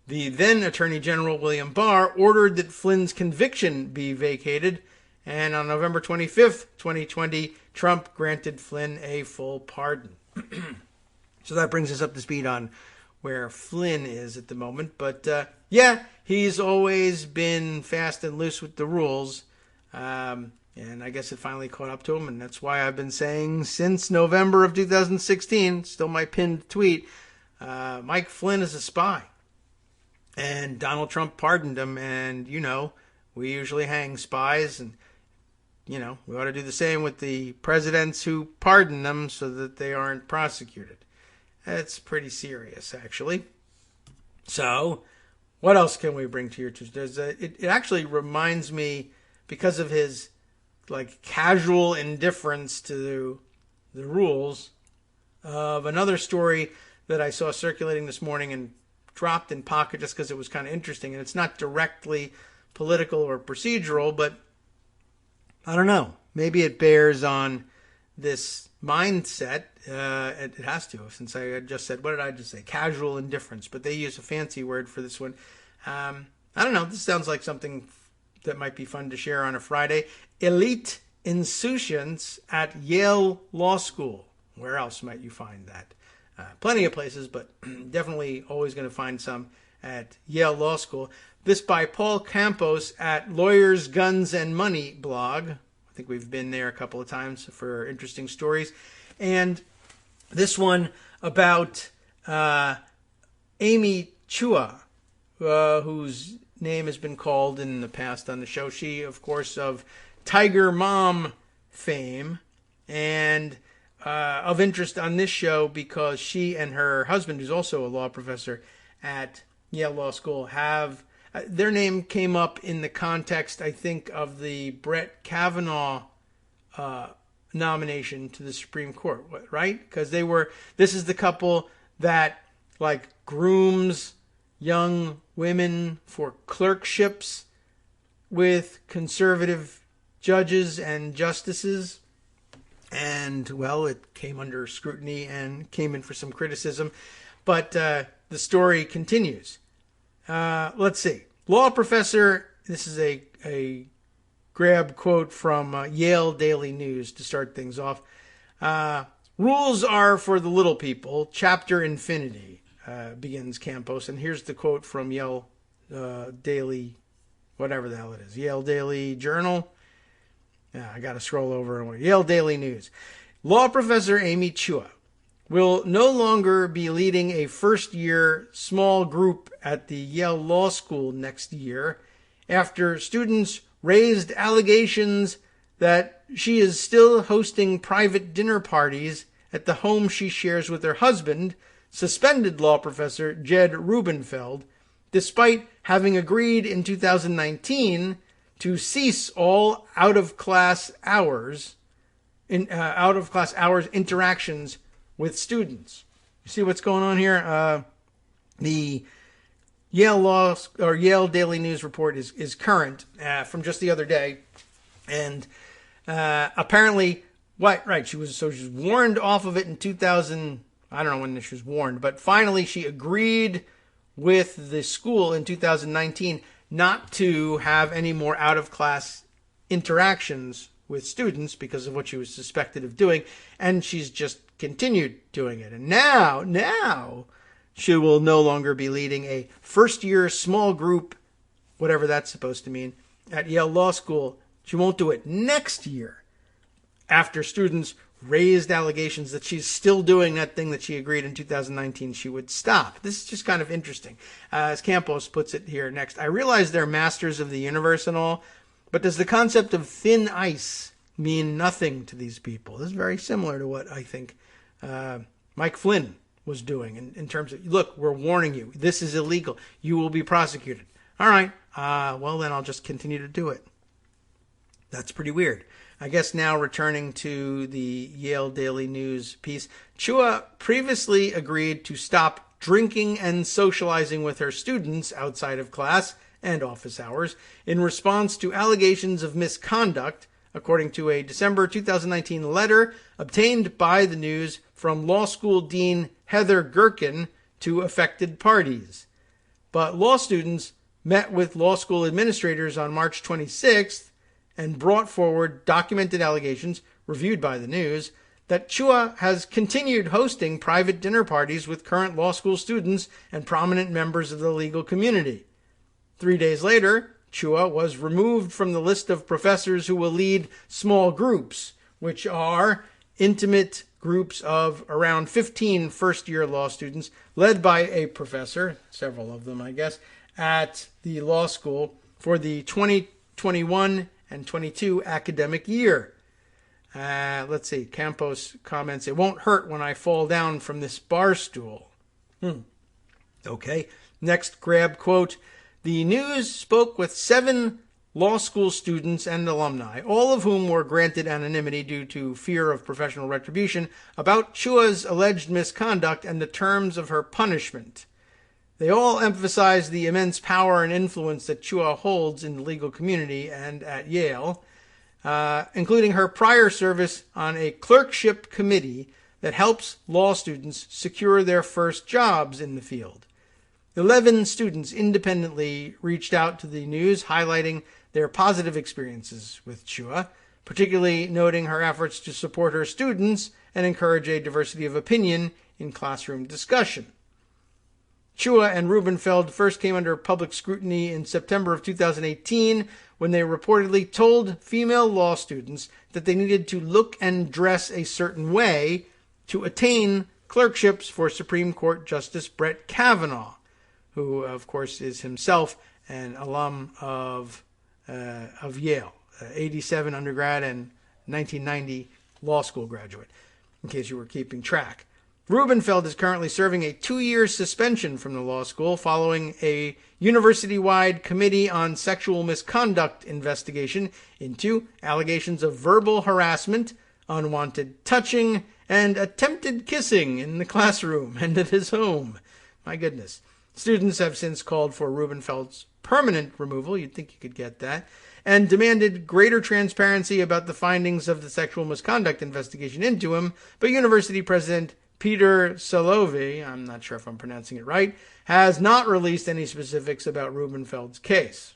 the then Attorney General William Barr ordered that Flynn's conviction be vacated, and on November 25th, 2020, Trump granted Flynn a full pardon. So that brings us up to speed on where Flynn is at the moment. But yeah, he's always been fast and loose with the rules. And I guess it finally caught up to him. And that's why I've been saying since November of 2016, still my pinned tweet, Mike Flynn is a spy. And Donald Trump pardoned him. And, you know, we usually hang spies. And, you know, we ought to do the same with the presidents who pardon them so that they aren't prosecuted. That's pretty serious, actually. So, what else can we bring to your attention? It actually reminds me, because of his like casual indifference to the rules, of another story that I saw circulating this morning and dropped in Pocket just because it was kind of interesting. And it's not directly political or procedural, but I don't know. Maybe it bears on this mindset. It has to, since I had just said, what did I just say? Casual indifference. But they use a fancy word for this one. I don't know. This sounds like something that might be fun to share on a Friday. Elite insouciance at Yale Law School. Where else might you find that? Plenty of places, but definitely always going to find some at Yale Law School. This by Paul Campos at Lawyers, Guns, and Money blog. I think we've been there a couple of times for interesting stories. And this one about Amy Chua, whose name has been called in the past on the show. She, of course, of Tiger Mom fame, and of interest on this show because she and her husband, who's also a law professor at Yale Law School, have their name came up in the context, I think, of the Brett Kavanaugh nomination to the Supreme Court, right? Because this is the couple that like grooms young women for clerkships with conservative judges and justices. And, well, it came under scrutiny and came in for some criticism. But the story continues. Let's see. Law professor, this is a grab quote from Yale Daily News to start things off. Rules are for the little people. Chapter infinity, begins Campos. And here's the quote from Yale Daily, whatever the hell it is. Yale Daily Journal. I got to scroll over. Yale Daily News. Law professor Amy Chua will no longer be leading a first-year small group at the Yale Law School next year after students raised allegations that she is still hosting private dinner parties at the home she shares with her husband, suspended law professor Jed Rubenfeld, despite having agreed in 2019 to cease all out-of-class hours interactions with students. You see what's going on here? The Yale Daily News report is current from just the other day, and apparently, she was warned off of it in 2000. I don't know when she was warned, but finally she agreed with the school in 2019 not to have any more out-of-class interactions with students because of what she was suspected of doing, and she's just continued doing it. And now she will no longer be leading a first-year small group, whatever that's supposed to mean, at Yale Law School. She won't do it next year after students raised allegations that she's still doing that thing that she agreed in 2019 she would stop. This is just kind of interesting. As Campos puts it here next, I realize they're masters of the universe and all, but does the concept of thin ice mean nothing to these people? This is very similar to what I think Mike Flynn was doing in terms of, look, we're warning you. This is illegal. You will be prosecuted. All right. Well, then I'll just continue to do it. That's pretty weird. I guess now returning to the Yale Daily News piece, Chua previously agreed to stop drinking and socializing with her students outside of class and office hours in response to allegations of misconduct, according to a December 2019 letter obtained by the News from law school dean Heather Gerken to affected parties. But law students met with law school administrators on March 26th and brought forward documented allegations, reviewed by the News, that Chua has continued hosting private dinner parties with current law school students and prominent members of the legal community. 3 days later, Chua was removed from the list of professors who will lead small groups, which are intimate groups of around 15 first-year law students, led by a professor, several of them, I guess, at the law school for the 2021 and 22 academic year. Let's see. Campos comments, it won't hurt when I fall down from this bar stool. Okay. Next grab quote. The News spoke with 7 law school students and alumni, all of whom were granted anonymity due to fear of professional retribution, about Chua's alleged misconduct and the terms of her punishment. They all emphasized the immense power and influence that Chua holds in the legal community and at Yale, including her prior service on a clerkship committee that helps law students secure their first jobs in the field. 11 students independently reached out to the News, highlighting their positive experiences with Chua, particularly noting her efforts to support her students and encourage a diversity of opinion in classroom discussion. Chua and Rubenfeld first came under public scrutiny in September of 2018 when they reportedly told female law students that they needed to look and dress a certain way to attain clerkships for Supreme Court Justice Brett Kavanaugh, who, of course, is himself an alum of Yale, 87 undergrad and 1990 law school graduate, in case you were keeping track. Rubenfeld is currently serving a 2-year suspension from the law school following a university-wide committee on sexual misconduct investigation into allegations of verbal harassment, unwanted touching, and attempted kissing in the classroom and at his home. My goodness. Students have since called for Rubenfeld's permanent removal, you'd think you could get that, and demanded greater transparency about the findings of the sexual misconduct investigation into him, but University President Peter Salovey, I'm not sure if I'm pronouncing it right, has not released any specifics about Rubenfeld's case.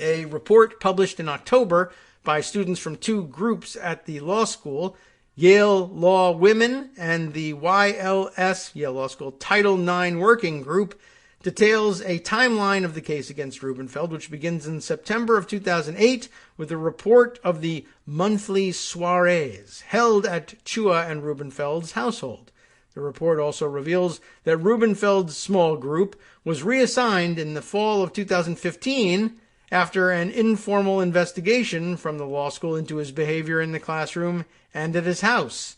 A report published in October by students from two groups at the law school, Yale Law Women and the YLS, Yale Law School, Title IX Working Group, details a timeline of the case against Rubenfeld, which begins in September of 2008 with a report of the monthly soirees held at Chua and Rubenfeld's household. The report also reveals that Rubenfeld's small group was reassigned in the fall of 2015 after an informal investigation from the law school into his behavior in the classroom and at his house.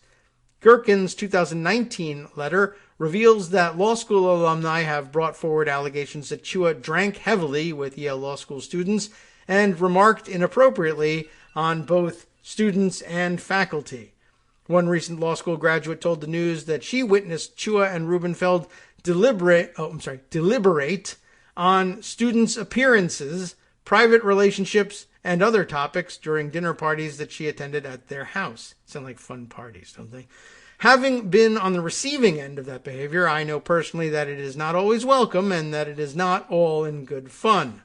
Gherkin's 2019 letter reveals that law school alumni have brought forward allegations that Chua drank heavily with Yale Law School students and remarked inappropriately on both students and faculty. One recent law school graduate told the news that she witnessed Chua and Rubenfeld deliberate on students' appearances, private relationships, and other topics during dinner parties that she attended at their house. Sound like fun parties, don't they? Having been on the receiving end of that behavior, I know personally that it is not always welcome and that it is not all in good fun.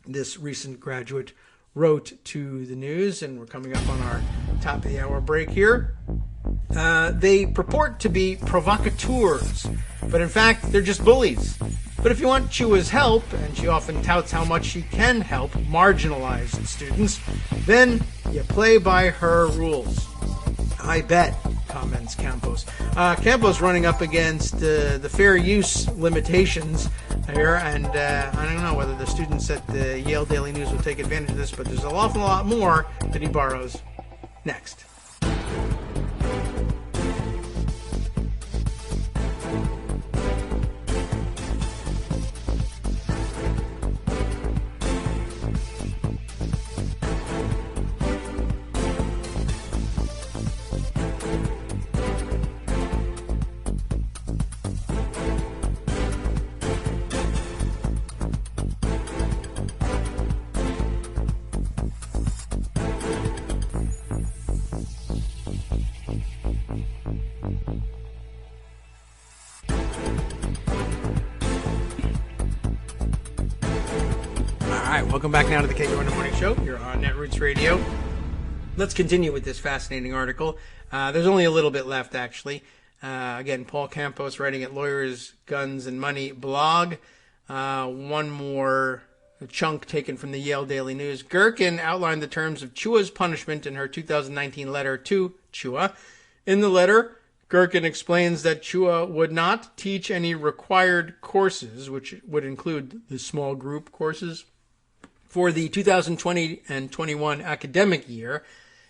This recent graduate wrote to the news, and we're coming up on our top of the hour break here. They purport to be provocateurs, but in fact, they're just bullies. But if you want Chua's help, and she often touts how much she can help marginalized students, then you play by her rules. I bet, comments Campos. Campos running up against the fair use limitations here, and I don't know whether the students at the Yale Daily News will take advantage of this, but there's an awful lot more that he borrows. Next. Welcome back now to the Kagro in the Morning Show. You're on Netroots Radio. Let's continue with this fascinating article. There's only a little bit left, actually. Again, Paul Campos writing at Lawyers, Guns, and Money blog. One more chunk taken from the Yale Daily News. Gherkin outlined the terms of Chua's punishment in her 2019 letter to Chua. In the letter, Gherkin explains that Chua would not teach any required courses, which would include the small group courses, for the 2020 and 21 academic year,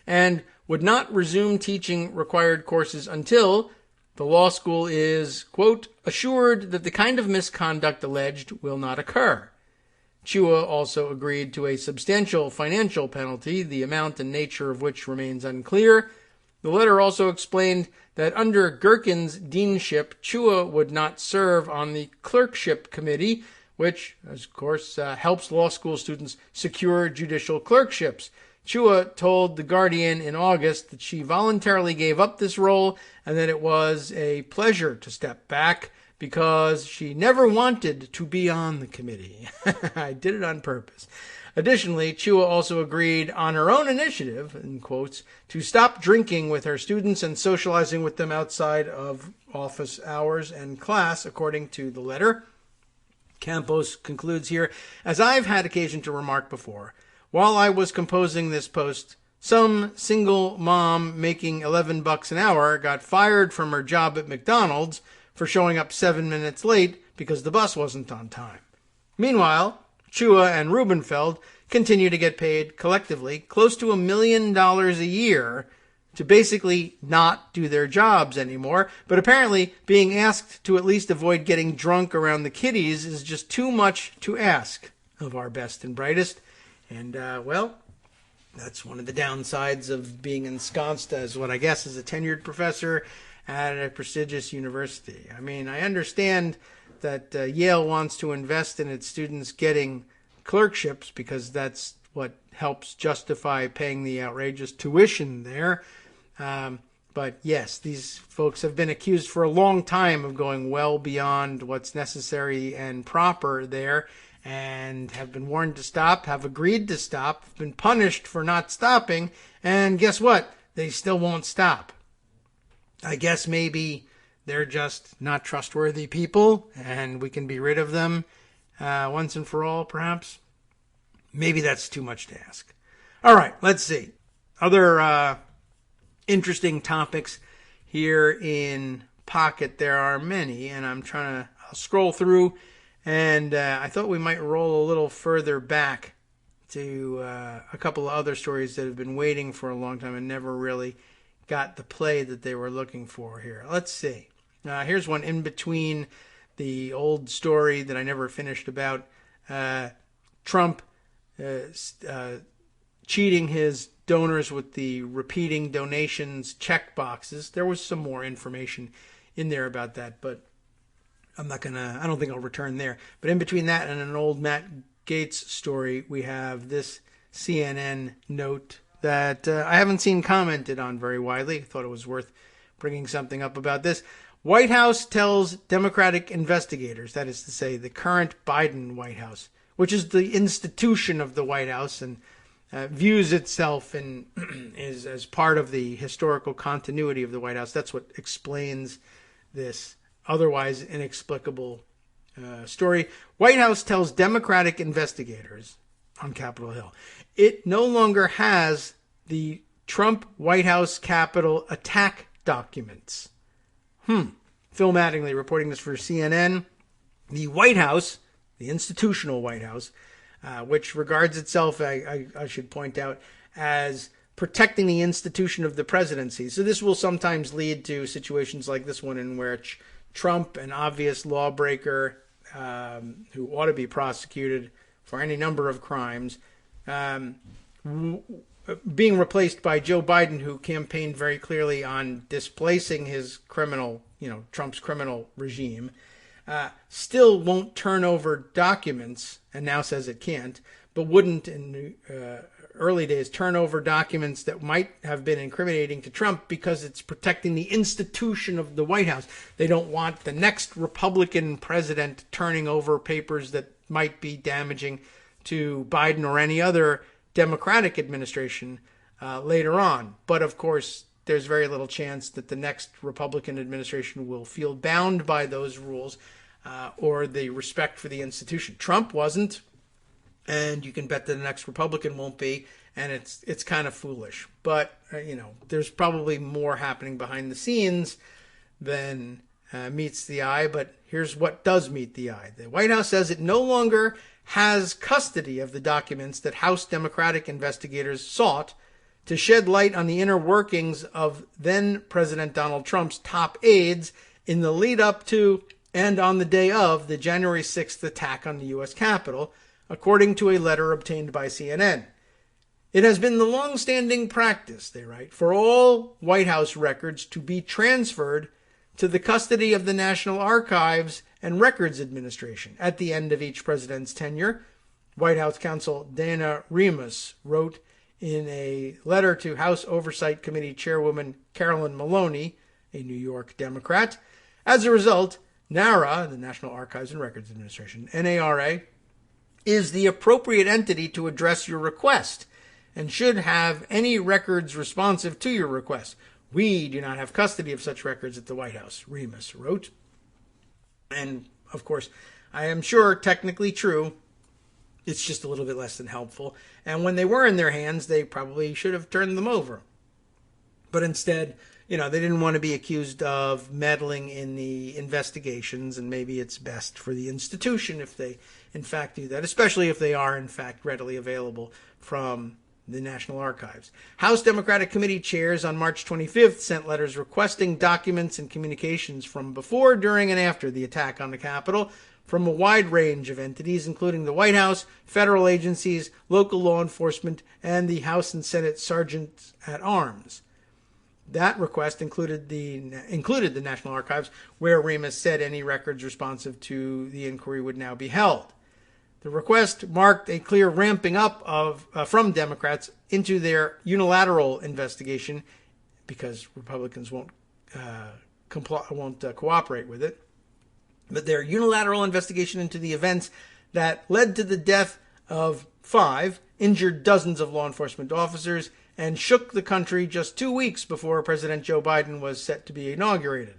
and would not resume teaching required courses until the law school is, quote, assured that the kind of misconduct alleged will not occur. Chua also agreed to a substantial financial penalty, the amount and nature of which remains unclear. The letter also explained that under Gherkin's deanship, Chua would not serve on the clerkship committee, which, of course, helps law school students secure judicial clerkships. Chua told The Guardian in August that she voluntarily gave up this role and that it was a pleasure to step back because she never wanted to be on the committee. I did it on purpose. Additionally, Chua also agreed on her own initiative, in quotes, to stop drinking with her students and socializing with them outside of office hours and class, according to the letter. Campos concludes here, as I've had occasion to remark before, while I was composing this post, some single mom making $11 an hour got fired from her job at McDonald's for showing up 7 minutes late because the bus wasn't on time. Meanwhile, Chua and Rubenfeld continue to get paid collectively close to $1 million a year to basically not do their jobs anymore, but apparently being asked to at least avoid getting drunk around the kiddies is just too much to ask of our best and brightest. And, well, that's one of the downsides of being ensconced as what I guess is a tenured professor at a prestigious university. I mean, I understand that Yale wants to invest in its students getting clerkships because that's what helps justify paying the outrageous tuition there. But yes, these folks have been accused for a long time of going well beyond what's necessary and proper there, and have been warned to stop, have agreed to stop, been punished for not stopping, and guess what? They still won't stop. I guess maybe they're just not trustworthy people, and we can be rid of them once and for all, perhaps. Maybe that's too much to ask. All right, let's see. Other interesting topics here in Pocket. There are many, and I'll scroll through, and I thought we might roll a little further back to a couple of other stories that have been waiting for a long time and never really got the play that they were looking for here. Let's see. Here's one in between the old story that I never finished about Trump cheating his donors with the repeating donations check boxes. There was some more information in there about that, but I don't think I'll return there. But in between that and an old Matt Gaetz story, we have this CNN note that I haven't seen commented on very widely. I thought it was worth bringing something up about this. White House tells Democratic investigators, that is to say, the current Biden White House, which is the institution of the White House and views itself as part of the historical continuity of the White House. That's what explains this otherwise inexplicable story. White House tells Democratic investigators on Capitol Hill it no longer has the Trump White House Capitol attack documents. Phil Mattingly reporting this for CNN. The White House, the institutional White House, which regards itself, I should point out, as protecting the institution of the presidency. So this will sometimes lead to situations like this one in which Trump, an obvious lawbreaker who ought to be prosecuted for any number of crimes, being replaced by Joe Biden, who campaigned very clearly on displacing his Trump's criminal regime, still won't turn over documents, and now says it can't, but wouldn't in early days turn over documents that might have been incriminating to Trump because it's protecting the institution of the White House. They don't want the next Republican president turning over papers that might be damaging to Biden or any other Democratic administration later on. But of course, there's very little chance that the next Republican administration will feel bound by those rules or the respect for the institution. Trump wasn't, and you can bet that the next Republican won't be, and it's kind of foolish. But, there's probably more happening behind the scenes than meets the eye, but here's what does meet the eye. The White House says it no longer has custody of the documents that House Democratic investigators sought to shed light on the inner workings of then-President Donald Trump's top aides in the lead-up to and on the day of the January 6th attack on the U.S. Capitol, according to a letter obtained by CNN. It has been the long-standing practice, they write, for all White House records to be transferred to the custody of the National Archives and Records Administration at the end of each president's tenure. White House counsel Dana Remus wrote in a letter to House Oversight Committee Chairwoman Carolyn Maloney, a New York Democrat. As a result, NARA, the National Archives and Records Administration, NARA, is the appropriate entity to address your request and should have any records responsive to your request. We do not have custody of such records at the White House, Remus wrote. And, of course, I am sure technically true. It's just a little bit less than helpful. And when they were in their hands, they probably should have turned them over. But instead, they didn't want to be accused of meddling in the investigations, and maybe it's best for the institution if they, in fact, do that, especially if they are, in fact, readily available from the National Archives. House Democratic Committee chairs on March 25th sent letters requesting documents and communications from before, during, and after the attack on the Capitol from a wide range of entities, including the White House, federal agencies, local law enforcement, and the House and Senate sergeants at arms. That request included the National Archives, where Remus said any records responsive to the inquiry would now be held. The request marked a clear ramping up from Democrats into their unilateral investigation, because Republicans won't cooperate with it. But their unilateral investigation into the events that led to the death of 5, injured dozens of law enforcement officers, and shook the country just 2 weeks before President Joe Biden was set to be inaugurated.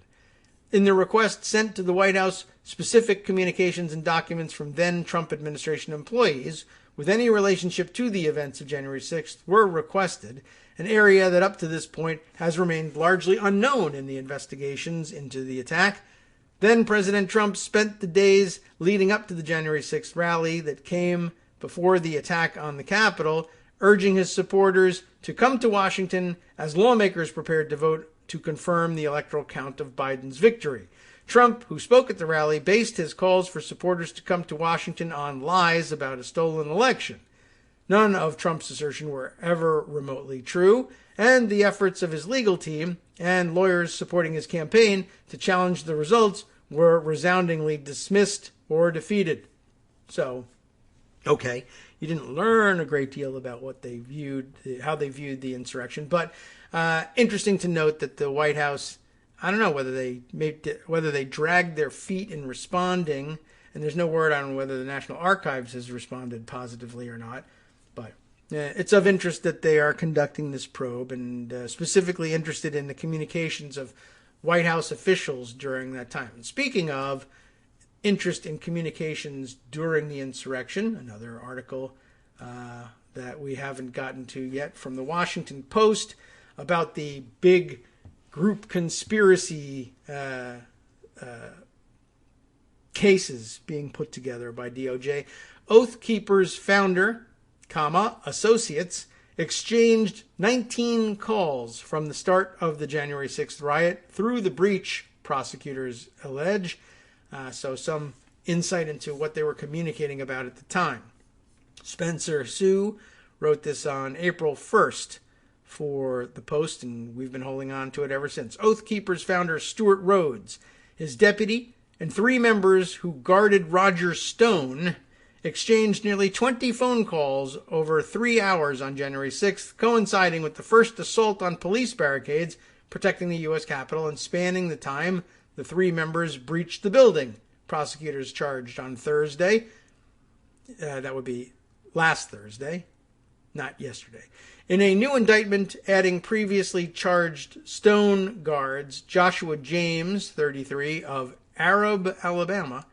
In the request sent to the White House, specific communications and documents from then Trump administration employees with any relationship to the events of January 6th were requested, an area that up to this point has remained largely unknown in the investigations into the attack. Then President Trump spent the days leading up to the January 6th rally that came before the attack on the Capitol, urging his supporters to come to Washington as lawmakers prepared to vote to confirm the electoral count of Biden's victory. Trump, who spoke at the rally, based his calls for supporters to come to Washington on lies about a stolen election. None of Trump's assertions were ever remotely true, and the efforts of his legal team and lawyers supporting his campaign to challenge the results were resoundingly dismissed or defeated. So, okay, you didn't learn a great deal about how they viewed the insurrection, but interesting to note that the White House, I don't know whether they dragged their feet in responding, and there's no word on whether the National Archives has responded positively or not, but it's of interest that they are conducting this probe, and specifically interested in the communications of White House officials during that time. And speaking of interest in communications during the insurrection, another article that we haven't gotten to yet from the Washington Post about the big group conspiracy cases being put together by DOJ. Oath Keepers founder, associates, exchanged 19 calls from the start of the January 6th riot through the breach, prosecutors allege. So some insight into what they were communicating about at the time. Spencer Sue wrote this on April 1st for the Post, and we've been holding on to it ever since. Oath Keepers founder Stuart Rhodes, his deputy, and 3 members who guarded Roger Stone exchanged nearly 20 phone calls over 3 hours on January 6th, coinciding with the first assault on police barricades protecting the U.S. Capitol and spanning the time the 3 members breached the building. Prosecutors charged on Thursday. That would be last Thursday, not yesterday. In a new indictment adding previously charged Stone guards Joshua James, 33, of Arab, Alabama,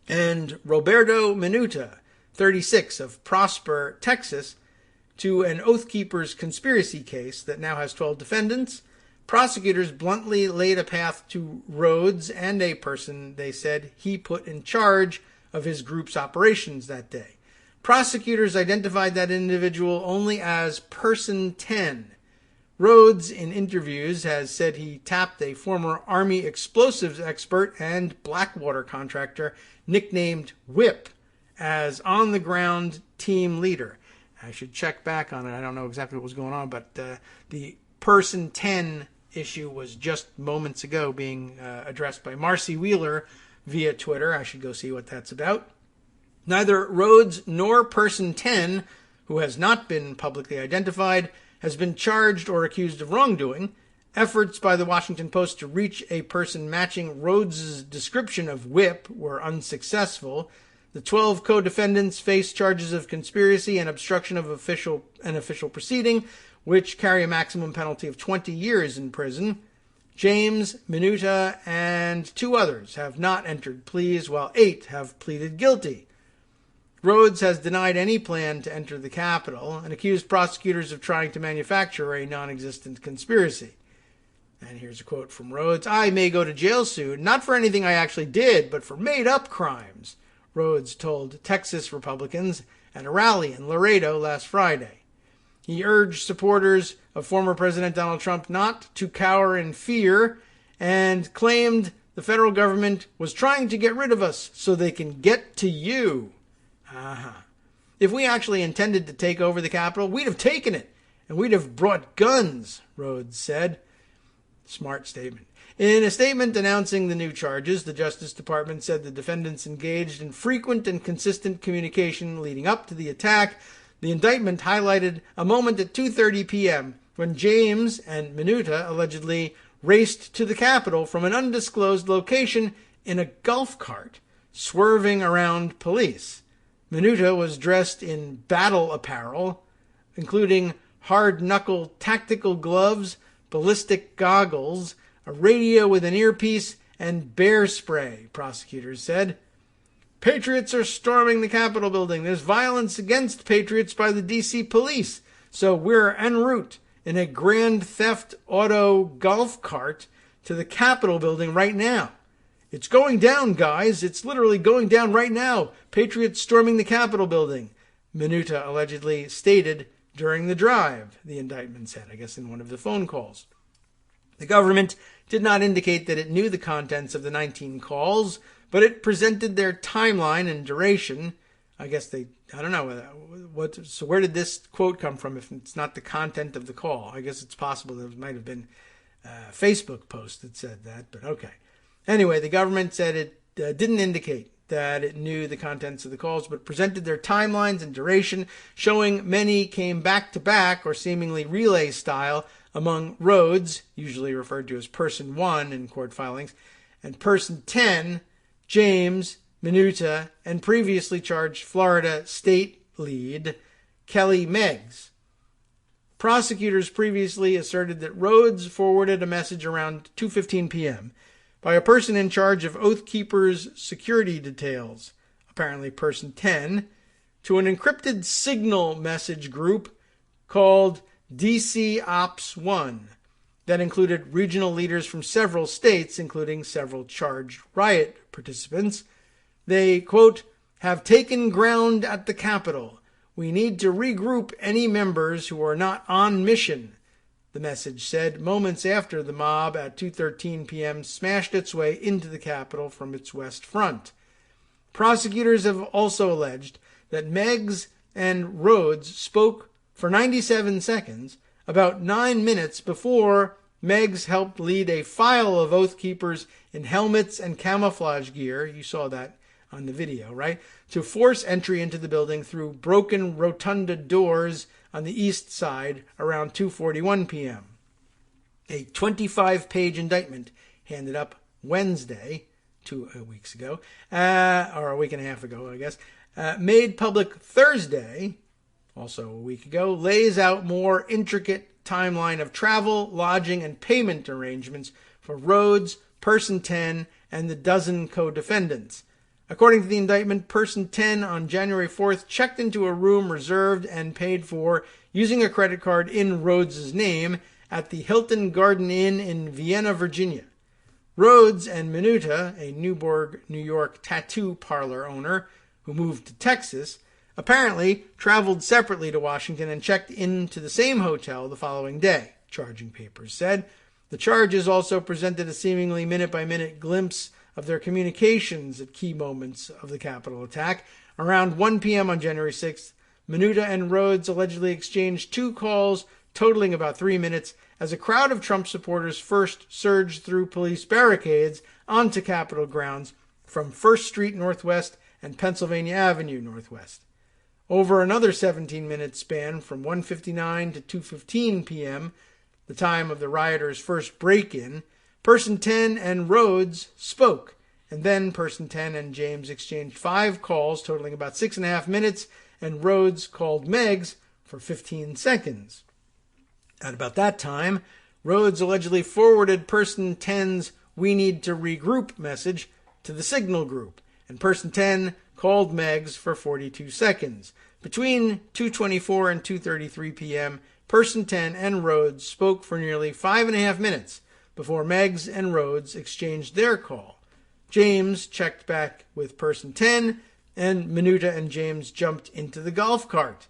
and Roberto Minuta, 36, of Prosper, Texas, to an Oath Keepers conspiracy case that now has 12 defendants. Prosecutors bluntly laid a path to Rhodes and a person they said he put in charge of his group's operations that day. Prosecutors identified that individual only as Person 10. Rhodes, in interviews, has said he tapped a former Army explosives expert and Blackwater contractor nicknamed Whip as on-the-ground team leader. I should check back on it. I don't know exactly what was going on, but the Person 10 issue was just moments ago being addressed by Marcy Wheeler via Twitter. I should go see what that's about. Neither Rhodes nor Person 10, who has not been publicly identified, has been charged or accused of wrongdoing. Efforts by the Washington Post to reach a person matching Rhodes' description of Whip were unsuccessful. The 12 co-defendants face charges of conspiracy and obstruction of an official proceeding, which carry a maximum penalty of 20 years in prison. James, Minuta, and 2 others have not entered pleas, while 8 have pleaded guilty. Rhodes has denied any plan to enter the Capitol and accused prosecutors of trying to manufacture a non-existent conspiracy. And here's a quote from Rhodes. "I may go to jail soon, not for anything I actually did, but for made-up crimes," Rhodes told Texas Republicans at a rally in Laredo last Friday. He urged supporters of former President Donald Trump not to cower in fear and claimed the federal government was trying to get rid of us so they can get to you. If we actually intended to take over the Capitol, we'd have taken it, and we'd have brought guns, Rhodes said. Smart statement. In a statement announcing the new charges, the Justice Department said the defendants engaged in frequent and consistent communication leading up to the attack. The indictment highlighted a moment at 2:30 p.m. when James and Minuta allegedly raced to the Capitol from an undisclosed location in a golf cart, swerving around police. Minuta was dressed in battle apparel, including hard-knuckle tactical gloves, ballistic goggles, a radio with an earpiece, and bear spray, prosecutors said. Patriots are storming the Capitol building. There's violence against patriots by the D.C. police, so we're en route in a Grand Theft Auto golf cart to the Capitol building right now. It's going down, guys. It's literally going down right now. Patriots storming the Capitol building, Minuta allegedly stated during the drive, the indictment said, I guess in one of the phone calls. The government did not indicate that it knew the contents of the 19 calls, but it presented their timeline and duration. I don't know, so where did this quote come from if it's not the content of the call? I guess it's possible that it might have been a Facebook post that said that, but okay. Anyway, the government said it didn't indicate that it knew the contents of the calls, but presented their timelines and duration, showing many came back-to-back or seemingly relay style among Rhodes, usually referred to as Person 1 in court filings, and Person 10, James, Minuta, and previously charged Florida State lead Kelly Meggs. Prosecutors previously asserted that Rhodes forwarded a message around 2:15 p.m. by a person in charge of Oath Keepers' security details, apparently Person 10, to an encrypted signal message group called DC Ops 1 that included regional leaders from several states, including several charged riot participants. They, quote, have taken ground at the Capitol. We need to regroup any members who are not on mission, the message said moments after the mob at 2:13 p.m. smashed its way into the Capitol from its west front. Prosecutors have also alleged that Meggs and Rhodes spoke for 97 seconds, about 9 minutes before Meggs helped lead a file of Oath Keepers in helmets and camouflage gear, you saw that on the video, right, to force entry into the building through broken rotunda doors on the east side around 2:41 p.m. A 25-page indictment handed up Wednesday, 2 weeks ago, or a week and a half ago, I guess, made public Thursday, also a week ago, lays out more intricate timeline of travel, lodging, and payment arrangements for Rhodes, Person 10, and the dozen co-defendants. According to the indictment, Person 10 on January 4th checked into a room reserved and paid for using a credit card in Rhodes' name at the Hilton Garden Inn in Vienna, Virginia. Rhodes and Minuta, a Newburgh, New York tattoo parlor owner who moved to Texas, apparently traveled separately to Washington and checked into the same hotel the following day, charging papers said. The charges also presented a seemingly minute-by-minute glimpse of their communications at key moments of the Capitol attack. Around 1 p.m. on January 6th, Minuta and Rhodes allegedly exchanged 2 calls totaling about 3 minutes as a crowd of Trump supporters first surged through police barricades onto Capitol grounds from 1st Street Northwest and Pennsylvania Avenue Northwest. Over another 17-minute span from 1:59 to 2:15 p.m., the time of the rioters' first break-in, Person 10 and Rhodes spoke, and then Person 10 and James exchanged 5 calls totaling about 6.5 minutes, and Rhodes called Meggs for 15 seconds. At about that time, Rhodes allegedly forwarded Person 10's "We need to regroup" message to the signal group, and Person 10 called Meggs for 42 seconds. Between 2:24 and 2:33 p.m., Person 10 and Rhodes spoke for nearly 5.5 minutes before Meggs and Rhodes exchanged their call. James checked back with Person 10, and Minuta and James jumped into the golf cart.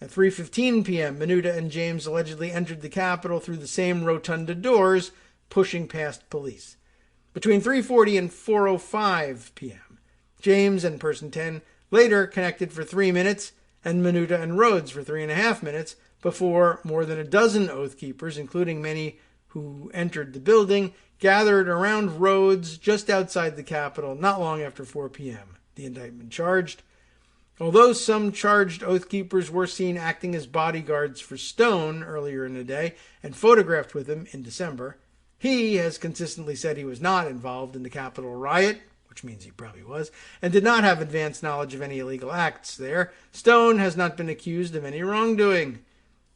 At 3:15 p.m., Minuta and James allegedly entered the Capitol through the same rotunda doors, pushing past police. Between 3:40 and 4:05 p.m., James and Person 10 later connected for 3 minutes, and Minuta and Rhodes for 3.5 minutes, before more than a dozen Oath Keepers, including many who entered the building, gathered around Rhodes just outside the Capitol not long after 4 p.m., the indictment charged. Although some charged Oath Keepers were seen acting as bodyguards for Stone earlier in the day and photographed with him in December, he has consistently said he was not involved in the Capitol riot, which means he probably was, and did not have advance knowledge of any illegal acts there. Stone has not been accused of any wrongdoing.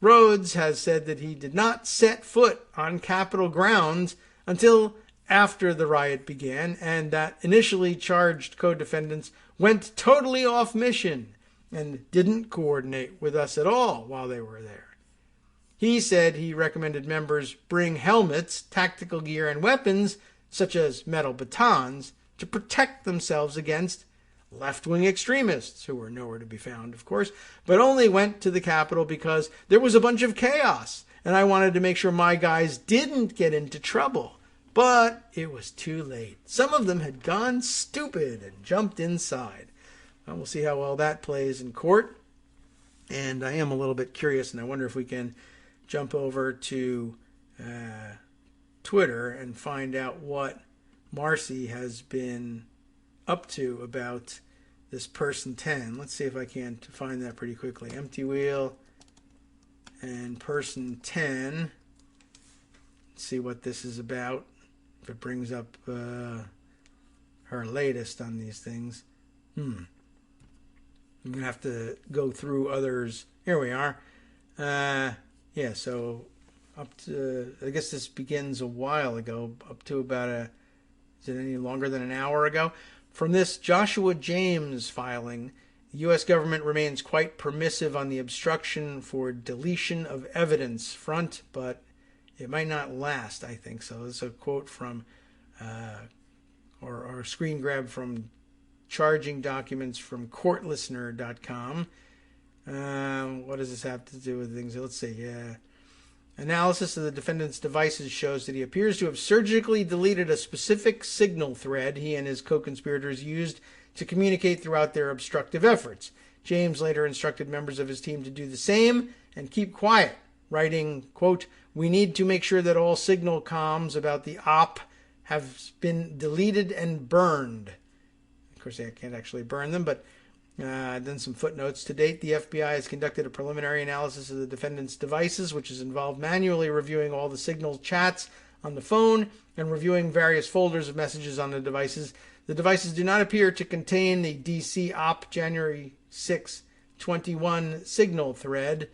Rhodes has said that he did not set foot on Capitol grounds until after the riot began, and that initially charged co-defendants went totally off mission and didn't coordinate with us at all while they were there. He said he recommended members bring helmets, tactical gear, and weapons, such as metal batons, to protect themselves against left-wing extremists, who were nowhere to be found, of course, but only went to the Capitol because there was a bunch of chaos, and I wanted to make sure my guys didn't get into trouble. But it was too late. Some of them had gone stupid and jumped inside. Well, we'll see how well that plays in court. And I am a little bit curious, and I wonder if we can jump over to Twitter and find out what Marcy has been up to about this person 10. Let's see if I can find that pretty quickly. Empty wheel and person 10. Let's see what this is about. If it brings up her latest on these things. I'm going to have to go through others. Here we are. Yeah, so up to, I guess this begins a while ago, up to about is it any longer than an hour ago? From this Joshua James filing, the U.S. government remains quite permissive on the obstruction for deletion of evidence front, but it might not last, I think. So this is a quote from, or a screen grab from charging documents from courtlistener.com. What does this have to do with things? Let's see. Analysis of the defendant's devices shows that he appears to have surgically deleted a specific signal thread he and his co-conspirators used to communicate throughout their obstructive efforts. James later instructed members of his team to do the same and keep quiet, writing, quote, "We need to make sure that all signal comms about the op have been deleted and burned." Of course, I can't actually burn them, but then some footnotes. To date, the FBI has conducted a preliminary analysis of the defendant's devices, which has involved manually reviewing all the signal chats on the phone and reviewing various folders of messages on the devices. The devices do not appear to contain the DC op January 6, 21 signal thread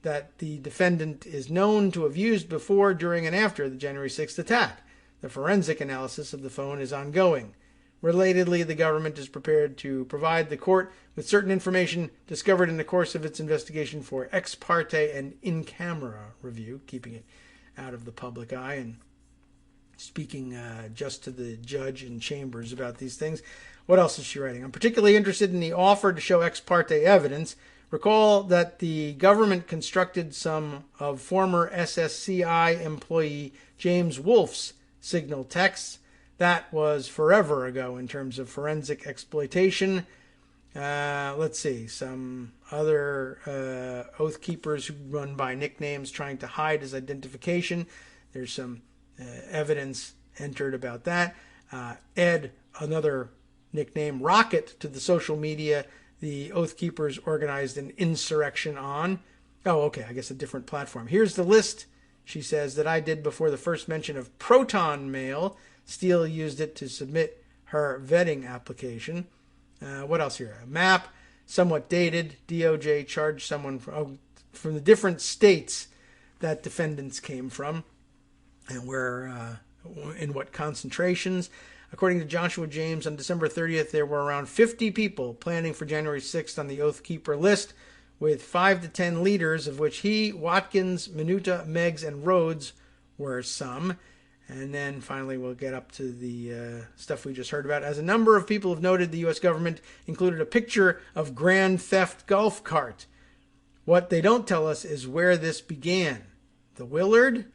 that the defendant is known to have used before, during, and after the January 6th attack. The forensic analysis of the phone is ongoing. Relatedly, the government is prepared to provide the court with certain information discovered in the course of its investigation for ex parte and in-camera review, keeping it out of the public eye and speaking just to the judge in chambers about these things. What else is she writing? I'm particularly interested in the offer to show ex parte evidence. Recall that the government constructed some of former SSCI employee James Wolfe's signal texts. That was forever ago in terms of forensic exploitation. Let's see, some other Oath Keepers who run by nicknames trying to hide his identification. There's some evidence entered about that. Ed, another nickname, Rocket, to the social media the Oath Keepers organized an insurrection on. Oh, okay, I guess a different platform. Here's the list, she says, that I did before the first mention of Proton Mail. Steele used it to submit her vetting application. What else here? A map, somewhat dated. DOJ charged someone from the different states that defendants came from and where, in what concentrations. According to Joshua James, on December 30th, there were around 50 people planning for January 6th on the Oath Keeper list, with 5 to 10 leaders, of which he, Watkins, Minuta, Meggs, and Rhodes were some. And then finally we'll get up to the stuff we just heard about. As a number of people have noted, the U.S. government included a picture of Grand Theft golf cart. What they don't tell us is where this began. The Willard?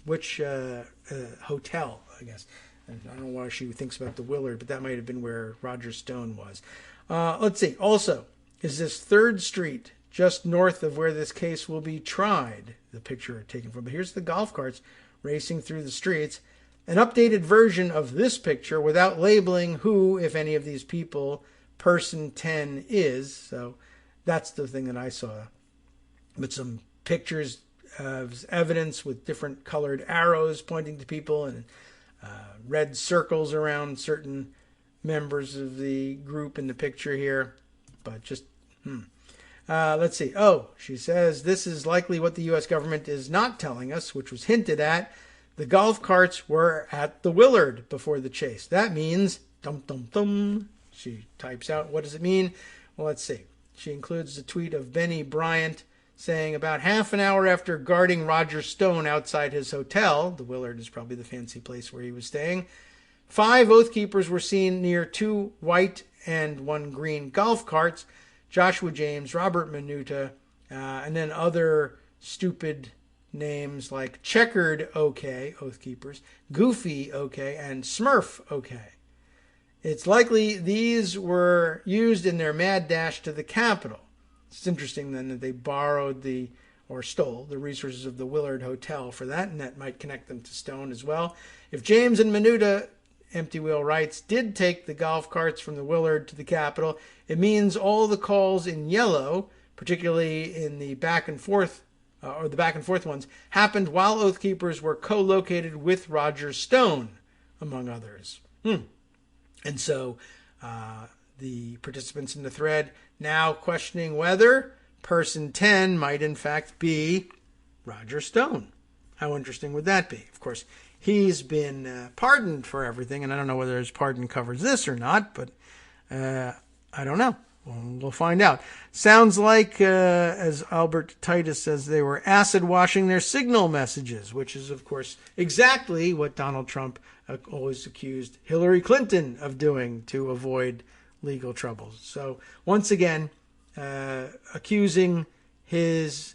Which hotel, I guess. I don't know why she thinks about the Willard, but that might have been where Roger Stone was. Let's see. Also, is this 3rd Street just north of where this case will be tried. The picture taken from. But here's the golf carts racing through the streets. An updated version of this picture without labeling who, if any of these people, person 10 is. So that's the thing that I saw. With some pictures of evidence with different colored arrows pointing to people and red circles around certain members of the group in the picture here. But just, let's see. Oh, she says, this is likely what the U.S. government is not telling us, which was hinted at. The golf carts were at the Willard before the chase. That means, dum dum dum. She types out, what does it mean? Well, let's see. She includes the tweet of Benny Bryant saying about half an hour after guarding Roger Stone outside his hotel, the Willard is probably the fancy place where he was staying, 5 Oath Keepers were seen near 2 white and 1 green golf carts, Joshua James, Robert Minuta, and then other stupid names like Checkered OK, Oath Keepers, Goofy OK, and Smurf OK. It's likely these were used in their mad dash to the Capitol. It's interesting then that they borrowed or stole the resources of the Willard Hotel for that, and that might connect them to Stone as well. If James and Minuta, Empty Wheel writes, did take the golf carts from the Willard to the Capitol, it means all the calls in yellow, particularly in the back and forth ones, happened while Oath Keepers were co-located with Roger Stone, among others. And so the participants in the thread now questioning whether person 10 might in fact be Roger Stone. How interesting would that be? Of course, he's been pardoned for everything, and I don't know whether his pardon covers this or not, but I don't know. We'll find out. Sounds like, as Albert Titus says, they were acid washing their signal messages, which is, of course, exactly what Donald Trump always accused Hillary Clinton of doing to avoid legal troubles. So, once again, accusing his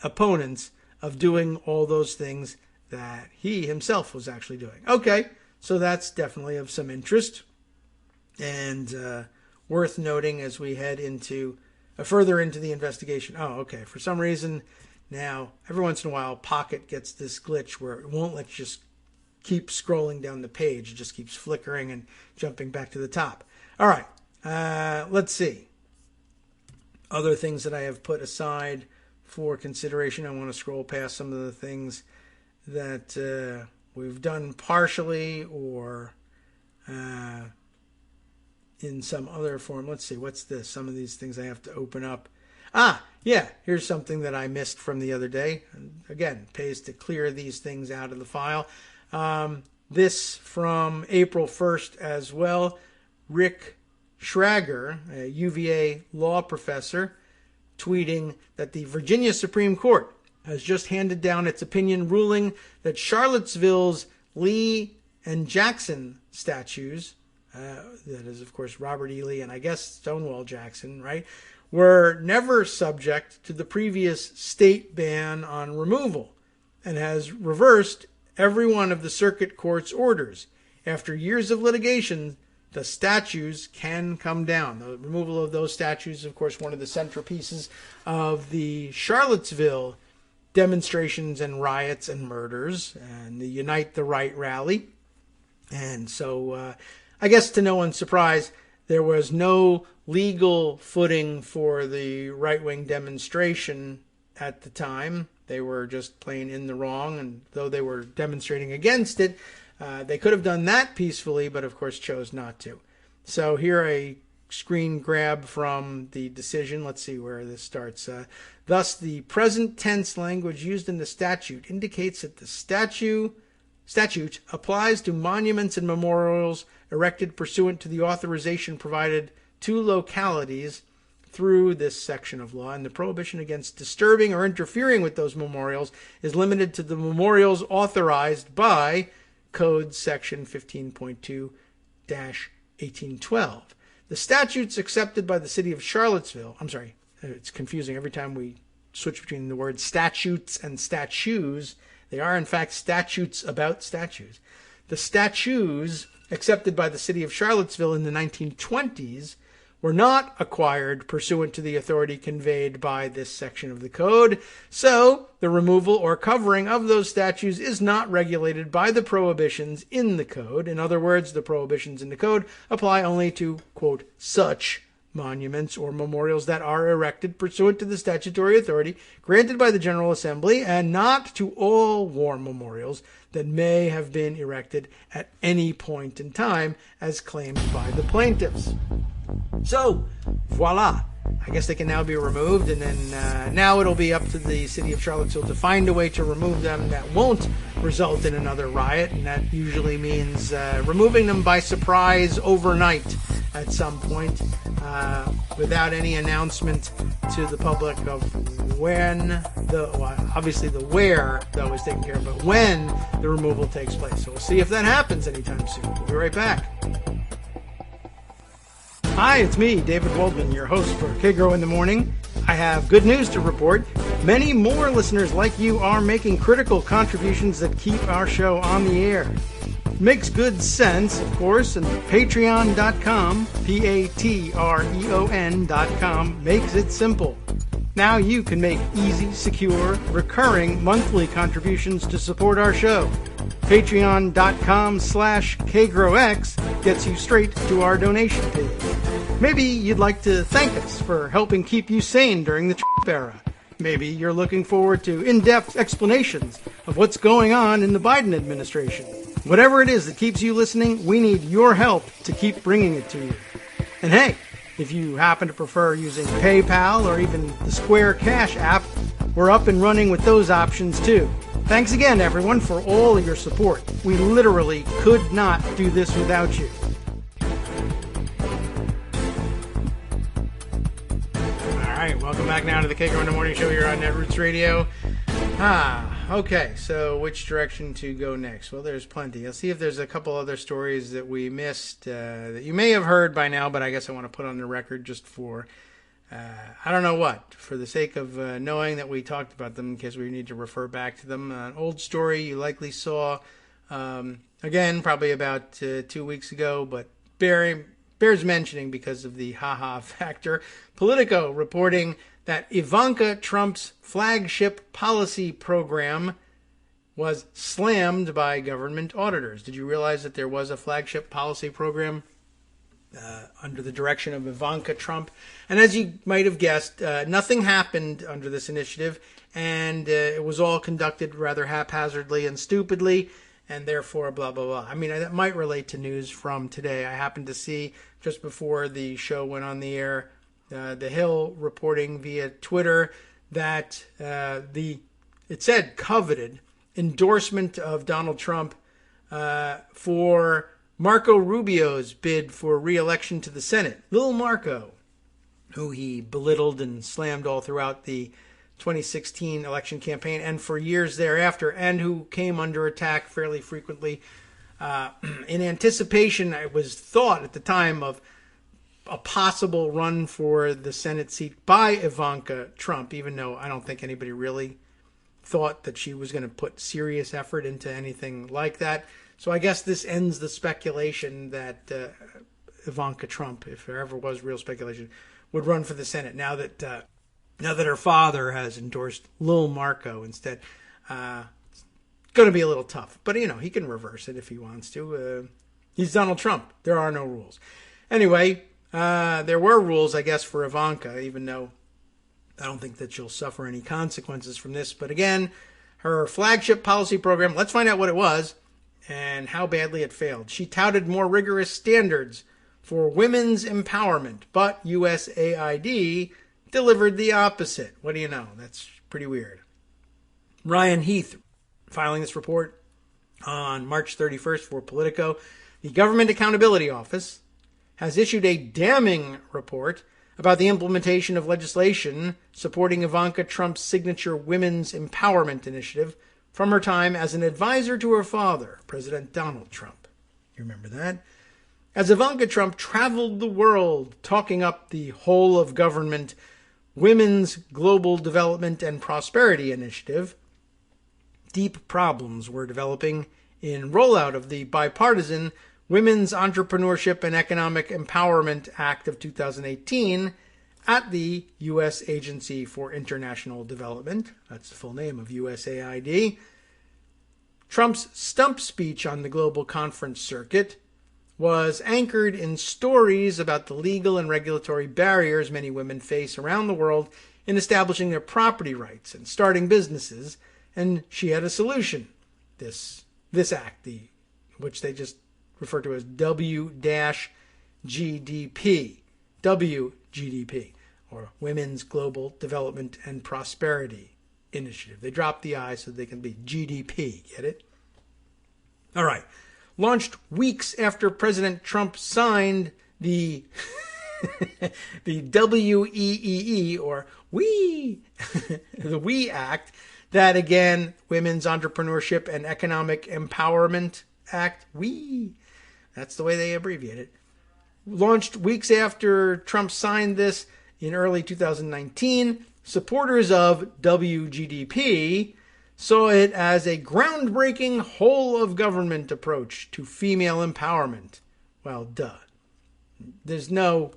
opponents of doing all those things that he himself was actually doing. Okay, so that's definitely of some interest and worth noting as we head into further into the investigation. Oh, okay. For some reason, now every once in a while, Pocket gets this glitch where it won't let you just keep scrolling down the page. It just keeps flickering and jumping back to the top. All right. Let's see. Other things that I have put aside for consideration. I want to scroll past some of the things that we've done partially or in some other form. Let's see, what's this? Some of these things I have to open up. Yeah, here's something that I missed from the other day. Again, pays to clear these things out of the file. This from April 1st as well. Rick Schrager, a UVA law professor, tweeting that the Virginia Supreme Court has just handed down its opinion ruling that Charlottesville's Lee and Jackson statues, that is, of course, Robert E. Lee and I guess Stonewall Jackson, right, were never subject to the previous state ban on removal and has reversed every one of the circuit court's orders. After years of litigation, the statues can come down. The removal of those statues is, of course, one of the centerpieces of the Charlottesville demonstrations and riots and murders and the Unite the Right rally. And so I guess to no one's surprise, there was no legal footing for the right-wing demonstration at the time. They were just plain in the wrong, and though they were demonstrating against it, they could have done that peacefully, but of course chose not to. So here a screen grab from the decision. Let's see where this starts. Thus, the present tense language used in the statute indicates that the statute applies to monuments and memorials erected pursuant to the authorization provided to localities through this section of law, and the prohibition against disturbing or interfering with those memorials is limited to the memorials authorized by Code Section 15.2-1812. The statutes accepted by the city of Charlottesville, it's confusing every time we switch between the words statutes and statues. They are, in fact, statutes about statues. The statues accepted by the city of Charlottesville in the 1920s were not acquired pursuant to the authority conveyed by this section of the code. So, the removal or covering of those statues is not regulated by the prohibitions in the code. In other words, the prohibitions in the code apply only to, quote, such monuments or memorials that are erected pursuant to the statutory authority granted by the General Assembly, and not to all war memorials that may have been erected at any point in time as claimed by the plaintiffs. So, voila. I guess they can now be removed, and then now it'll be up to the city of Charlottesville to find a way to remove them that won't result in another riot, and that usually means removing them by surprise overnight at some point without any announcement to the public of when obviously the where, though, is taken care of, but when the removal takes place. So we'll see if that happens anytime soon. We'll be right back. Hi, it's me, David Waldman, your host for Kagro in the Morning. I have good news to report. Many more listeners like you are making critical contributions that keep our show on the air. Makes good sense, of course, and patreon.com, Patreon.com, makes it simple. Now you can make easy, secure, recurring monthly contributions to support our show. Patreon.com/KagroX gets you straight to our donation page. Maybe you'd like to thank us for helping keep you sane during the Trump era. Maybe you're looking forward to in-depth explanations of what's going on in the Biden administration. Whatever it is that keeps you listening, we need your help to keep bringing it to you. And hey, if you happen to prefer using PayPal or even the Square Cash app, we're up and running with those options too. Thanks again, everyone, for all of your support. We literally could not do this without you. All right, welcome back now to the Kagro in the Morning Show here on Netroots Radio. Okay, so which direction to go next? Well, there's plenty. I'll see if there's a couple other stories that we missed that you may have heard by now, but I guess I want to put on the record just for, I don't know what, for the sake of knowing that we talked about them in case we need to refer back to them. An old story you likely saw, again, probably about 2 weeks ago, but bears mentioning because of the haha factor. Politico reporting that Ivanka Trump's flagship policy program was slammed by government auditors. Did you realize that there was a flagship policy program under the direction of Ivanka Trump? And as you might have guessed, nothing happened under this initiative, and it was all conducted rather haphazardly and stupidly, and therefore blah, blah, blah. I mean, that might relate to news from today. I happened to see, just before the show went on the air, The Hill reporting via Twitter that it said coveted endorsement of Donald Trump for Marco Rubio's bid for re-election to the Senate. Little Marco, who he belittled and slammed all throughout the 2016 election campaign and for years thereafter, and who came under attack fairly frequently in anticipation, it was thought at the time, of a possible run for the Senate seat by Ivanka Trump, even though I don't think anybody really thought that she was going to put serious effort into anything like that. So I guess this ends the speculation that Ivanka Trump, if there ever was real speculation, would run for the Senate now that her father has endorsed Lil Marco instead. It's going to be a little tough, but he can reverse it if he wants to. He's Donald Trump. There are no rules. Anyway, there were rules, I guess, for Ivanka, even though I don't think that she'll suffer any consequences from this. But again, her flagship policy program, let's find out what it was and how badly it failed. She touted more rigorous standards for women's empowerment, but USAID delivered the opposite. What do you know? That's pretty weird. Ryan Heath, filing this report on March 31st for Politico, the Government Accountability Office has issued a damning report about the implementation of legislation supporting Ivanka Trump's signature Women's Empowerment Initiative from her time as an advisor to her father, President Donald Trump. You remember that? As Ivanka Trump traveled the world talking up the whole of government Women's Global Development and Prosperity Initiative, deep problems were developing in rollout of the bipartisan Women's Entrepreneurship and Economic Empowerment Act of 2018 at the U.S. Agency for International Development. That's the full name of USAID. Trump's stump speech on the global conference circuit was anchored in stories about the legal and regulatory barriers many women face around the world in establishing their property rights and starting businesses, and she had a solution. This act, which they just refer to as W-GDP, WGDP, or Women's Global Development and Prosperity Initiative. They dropped the I so they can be GDP, get it? All right. Launched weeks after President Trump signed the the WEEE, or WE, the WE Act, that again, Women's Entrepreneurship and Economic Empowerment Act, WE, that's the way they abbreviate it. Launched weeks after Trump signed this in early 2019, supporters of WGDP saw it as a groundbreaking whole-of-government approach to female empowerment. Well, duh. There's no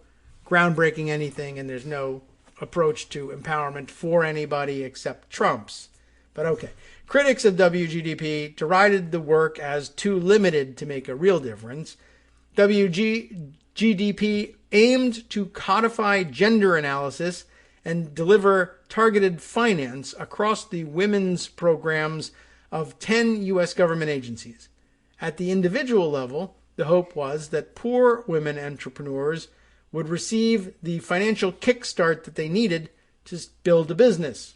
groundbreaking anything, and there's no approach to empowerment for anybody except Trump's. But okay. Critics of WGDP derided the work as too limited to make a real difference. WGDP aimed to codify gender analysis and deliver targeted finance across the women's programs of 10 U.S. government agencies. At the individual level, the hope was that poor women entrepreneurs would receive the financial kickstart that they needed to build a business.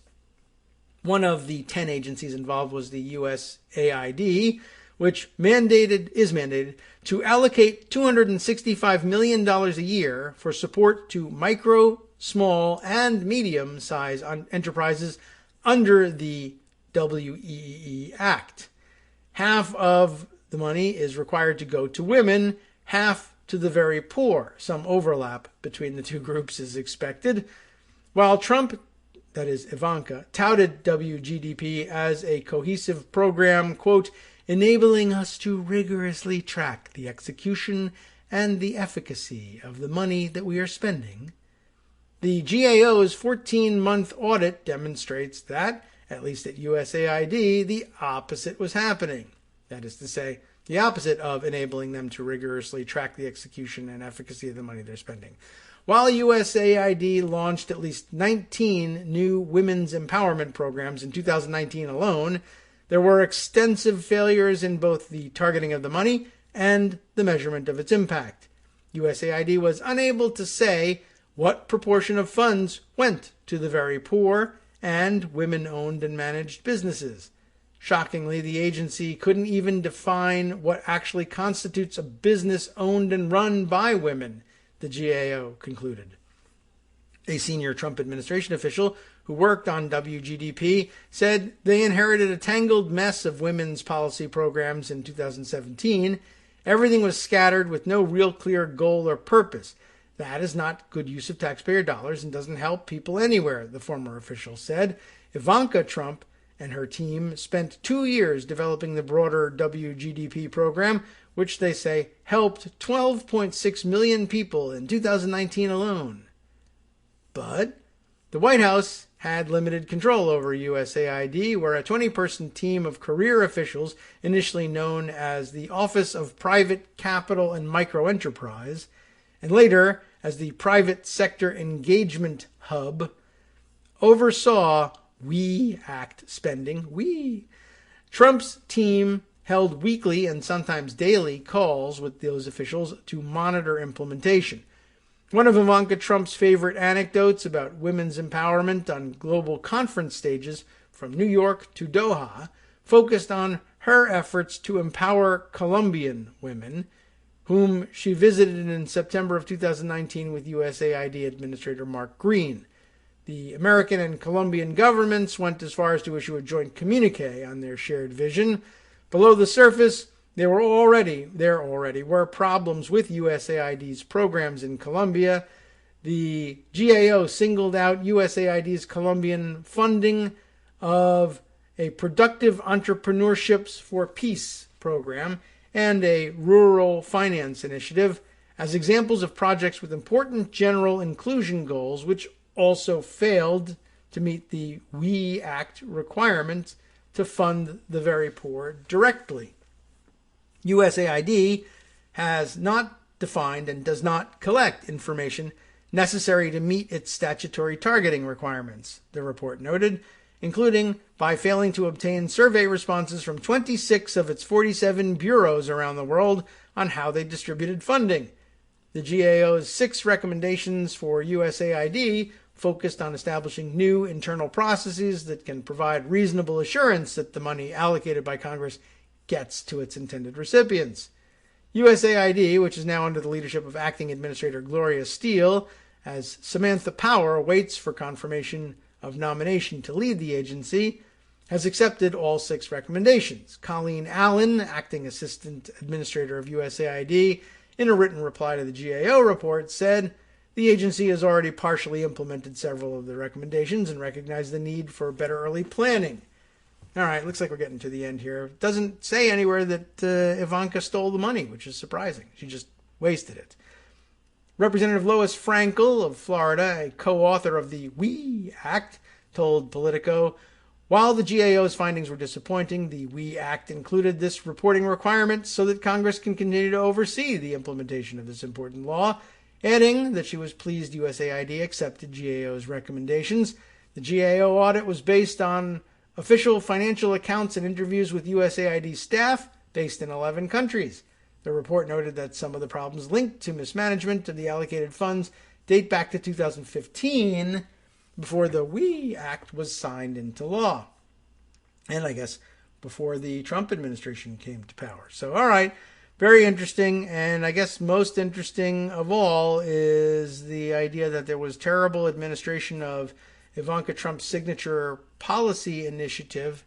One of the 10 agencies involved was the USAID, which is mandated to allocate $265 million a year for support to micro, small, and medium-sized enterprises under the WEEE Act. Half of the money is required to go to women, half to the very poor. Some overlap between the two groups is expected. While Trump, that is Ivanka, touted WGDP as a cohesive program, quote, enabling us to rigorously track the execution and the efficacy of the money that we are spending, the GAO's 14-month audit demonstrates that, at least at USAID, the opposite was happening. That is to say, the opposite of enabling them to rigorously track the execution and efficacy of the money they're spending. While USAID launched at least 19 new women's empowerment programs in 2019 alone, there were extensive failures in both the targeting of the money and the measurement of its impact. USAID was unable to say what proportion of funds went to the very poor and women-owned and managed businesses. Shockingly, the agency couldn't even define what actually constitutes a business owned and run by women, the GAO concluded. A senior Trump administration official who worked on WGDP said they inherited a tangled mess of women's policy programs in 2017. Everything was scattered with no real clear goal or purpose. That is not good use of taxpayer dollars and doesn't help people anywhere, the former official said. Ivanka Trump and her team spent 2 years developing the broader WGDP program, which they say helped 12.6 million people in 2019 alone. But the White House had limited control over USAID, where a 20-person team of career officials, initially known as the Office of Private Capital and Microenterprise, and later as the Private Sector Engagement Hub, oversaw WE Act spending. Trump's team held weekly and sometimes daily calls with those officials to monitor implementation. One of Ivanka Trump's favorite anecdotes about women's empowerment on global conference stages from New York to Doha focused on her efforts to empower Colombian women, whom she visited in September of 2019 with USAID Administrator Mark Green. The American and Colombian governments went as far as to issue a joint communique on their shared vision. Below the surface, there already were problems with USAID's programs in Colombia. The GAO singled out USAID's Colombian funding of a Productive Entrepreneurships for Peace program and a rural finance initiative as examples of projects with important general inclusion goals, which also failed to meet the WE Act requirement to fund the very poor directly. USAID has not defined and does not collect information necessary to meet its statutory targeting requirements, the report noted, including by failing to obtain survey responses from 26 of its 47 bureaus around the world on how they distributed funding. The GAO's 6 recommendations for USAID focused on establishing new internal processes that can provide reasonable assurance that the money allocated by Congress gets to its intended recipients. USAID, which is now under the leadership of Acting Administrator Gloria Steele, as Samantha Power waits for confirmation of nomination to lead the agency, has accepted all 6 recommendations. Colleen Allen, Acting Assistant Administrator of USAID, in a written reply to the GAO report, said the agency has already partially implemented several of the recommendations and recognized the need for better early planning. All right, looks like we're getting to the end here. It doesn't say anywhere that Ivanka stole the money, which is surprising. She just wasted it. Representative Lois Frankel of Florida, a co-author of the WE Act, told Politico, while the GAO's findings were disappointing, the WE Act included this reporting requirement so that Congress can continue to oversee the implementation of this important law, adding that she was pleased USAID accepted GAO's recommendations. The GAO audit was based on official financial accounts and interviews with USAID staff based in 11 countries. The report noted that some of the problems linked to mismanagement of the allocated funds date back to 2015, before the WE Act was signed into law. And I guess before the Trump administration came to power. So, all right, very interesting. And I guess most interesting of all is the idea that there was terrible administration of Ivanka Trump's signature policy initiative.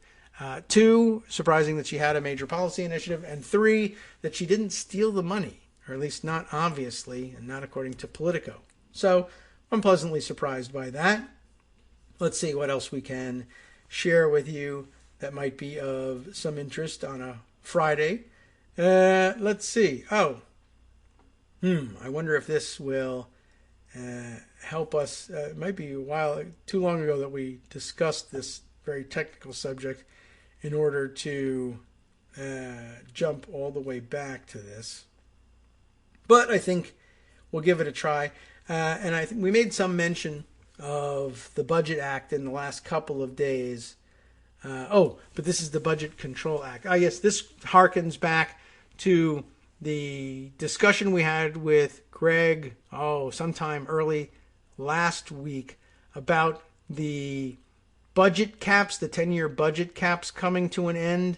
2, surprising that she had a major policy initiative. And 3, that she didn't steal the money, or at least not obviously, and not according to Politico. So I'm pleasantly surprised by that. Let's see what else we can share with you that might be of some interest on a Friday. Let's see. I wonder if this will help us. It might be too long ago that we discussed this very technical subject in order to jump all the way back to this. But I think we'll give it a try. And I think we made some mention of the Budget Act in the last couple of days. But this is the Budget Control Act. Yes, this harkens back to the discussion we had with Greg, sometime early last week, about the budget caps, the 10-year budget caps coming to an end.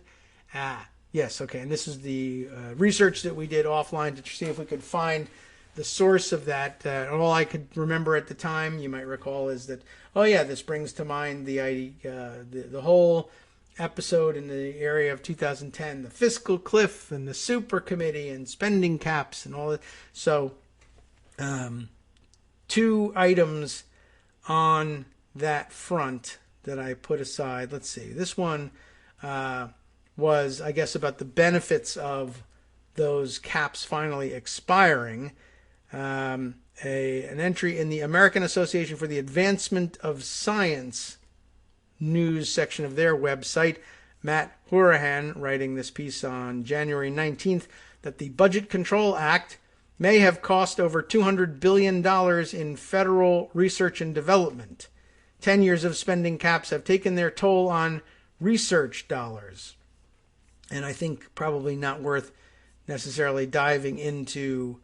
Yes, okay, and this is the research that we did offline to see if we could find the source of that. All I could remember at the time, you might recall, is that, this brings to mind the whole episode in the area of 2010, the fiscal cliff and the super committee and spending caps and all that. So 2 items on that front that I put aside. Let's see. This one was, I guess, about the benefits of those caps finally expiring. An entry in the American Association for the Advancement of Science news section of their website. Matt Hourahan writing this piece on January 19th that the Budget Control Act may have cost over $200 billion in federal research and development. 10 years of spending caps have taken their toll on research dollars. And I think probably not worth necessarily diving into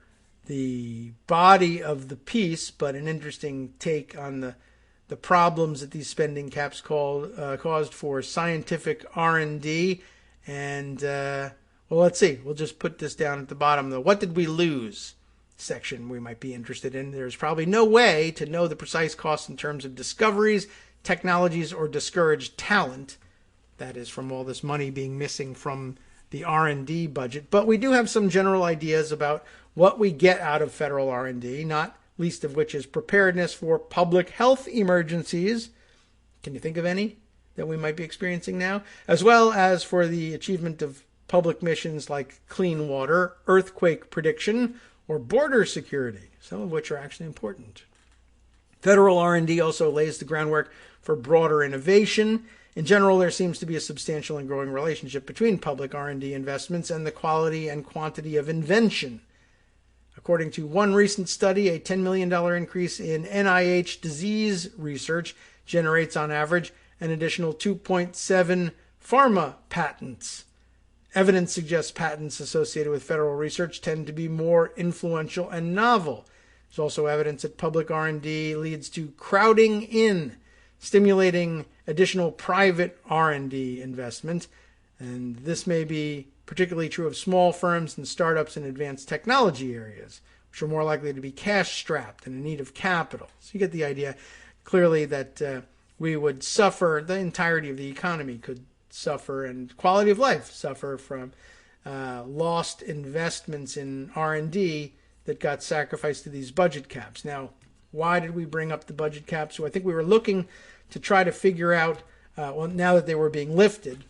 the body of the piece, but an interesting take on the problems that these spending caps caused for scientific R&D. And, let's see. We'll just put this down at the bottom. The what did we lose section we might be interested in. There's probably no way to know the precise costs in terms of discoveries, technologies, or discouraged talent. That is from all this money being missing from the R&D budget. But we do have some general ideas about what we get out of federal R&D, not least of which is preparedness for public health emergencies. Can you think of any that we might be experiencing now? As well as for the achievement of public missions like clean water, earthquake prediction, or border security, some of which are actually important. Federal R&D also lays the groundwork for broader innovation. In general, there seems to be a substantial and growing relationship between public R&D investments and the quality and quantity of invention. According to one recent study, a $10 million increase in NIH disease research generates on average an additional 2.7 pharma patents. Evidence suggests patents associated with federal research tend to be more influential and novel. There's also evidence that public R&D leads to crowding in, stimulating additional private R&D investment. And this may be particularly true of small firms and startups in advanced technology areas, which are more likely to be cash-strapped and in need of capital. So you get the idea clearly that we would suffer, the entirety of the economy could suffer, and quality of life suffer from lost investments in R&D that got sacrificed to these budget caps. Now, why did we bring up the budget caps? So I think we were looking to try to figure out, now that they were being lifted,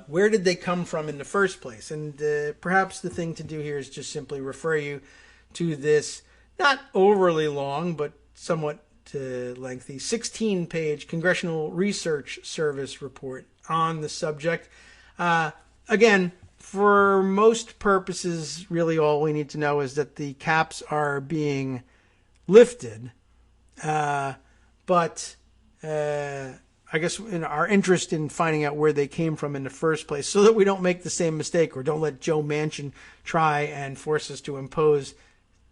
where did they come from in the first place? And perhaps the thing to do here is just simply refer you to this not overly long, but somewhat lengthy 16-page Congressional Research Service report on the subject. Again, for most purposes, really all we need to know is that the caps are being lifted. But I guess in our interest in finding out where they came from in the first place, so that we don't make the same mistake or don't let Joe Manchin try and force us to impose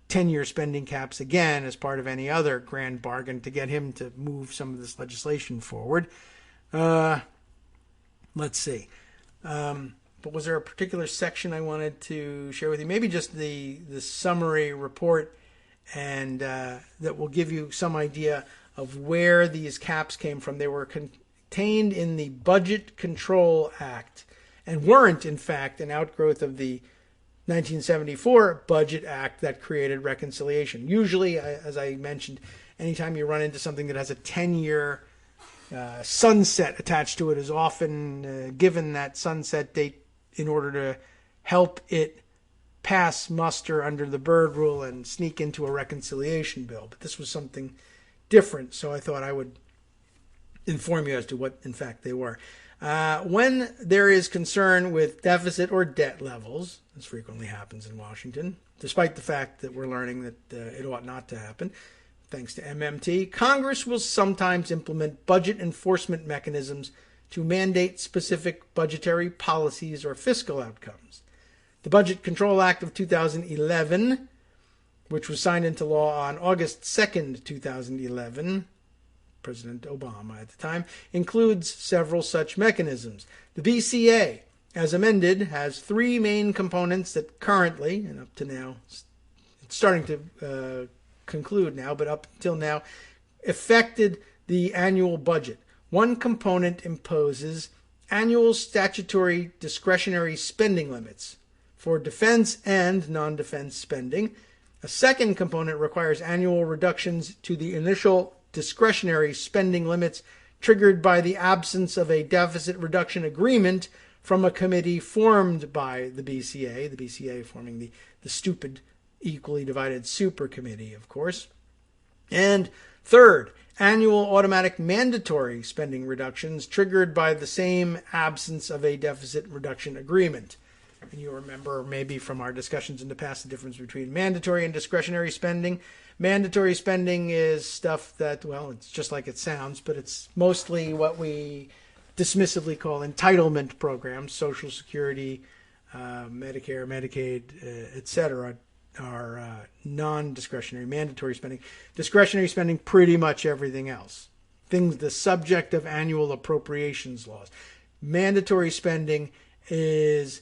10-year spending caps again as part of any other grand bargain to get him to move some of this legislation forward. Let's see. But was there a particular section I wanted to share with you? Maybe just the summary report, and that will give you some idea of where these caps came from. They were contained in the Budget Control Act and weren't, in fact, an outgrowth of the 1974 Budget Act that created reconciliation. Usually, as I mentioned, anytime you run into something that has a 10-year sunset attached to it is often given that sunset date in order to help it pass muster under the Byrd Rule and sneak into a reconciliation bill. But this was something different, so I thought I would inform you as to what, in fact, they were. When there is concern with deficit or debt levels, this frequently happens in Washington, despite the fact that we're learning that it ought not to happen, thanks to MMT, Congress will sometimes implement budget enforcement mechanisms to mandate specific budgetary policies or fiscal outcomes. The Budget Control Act of 2011, which was signed into law on August 2nd, 2011, President Obama at the time, includes several such mechanisms. The BCA, as amended, has three main components that currently, and up to now, it's starting to conclude now, but up until now, affected the annual budget. One component imposes annual statutory discretionary spending limits for defense and non-defense spending. A second component requires annual reductions to the initial discretionary spending limits triggered by the absence of a deficit reduction agreement from a committee formed by the BCA forming the stupid, equally divided super committee, of course. And third, annual automatic mandatory spending reductions triggered by the same absence of a deficit reduction agreement. And you remember maybe from our discussions in the past the difference between mandatory and discretionary spending. Mandatory spending is stuff that, well, it's just like it sounds, but it's mostly what we dismissively call entitlement programs, Social Security, Medicare, Medicaid, etc., are non-discretionary. Mandatory spending. Discretionary spending, pretty much everything else. Things the subject of annual appropriations laws. Mandatory spending is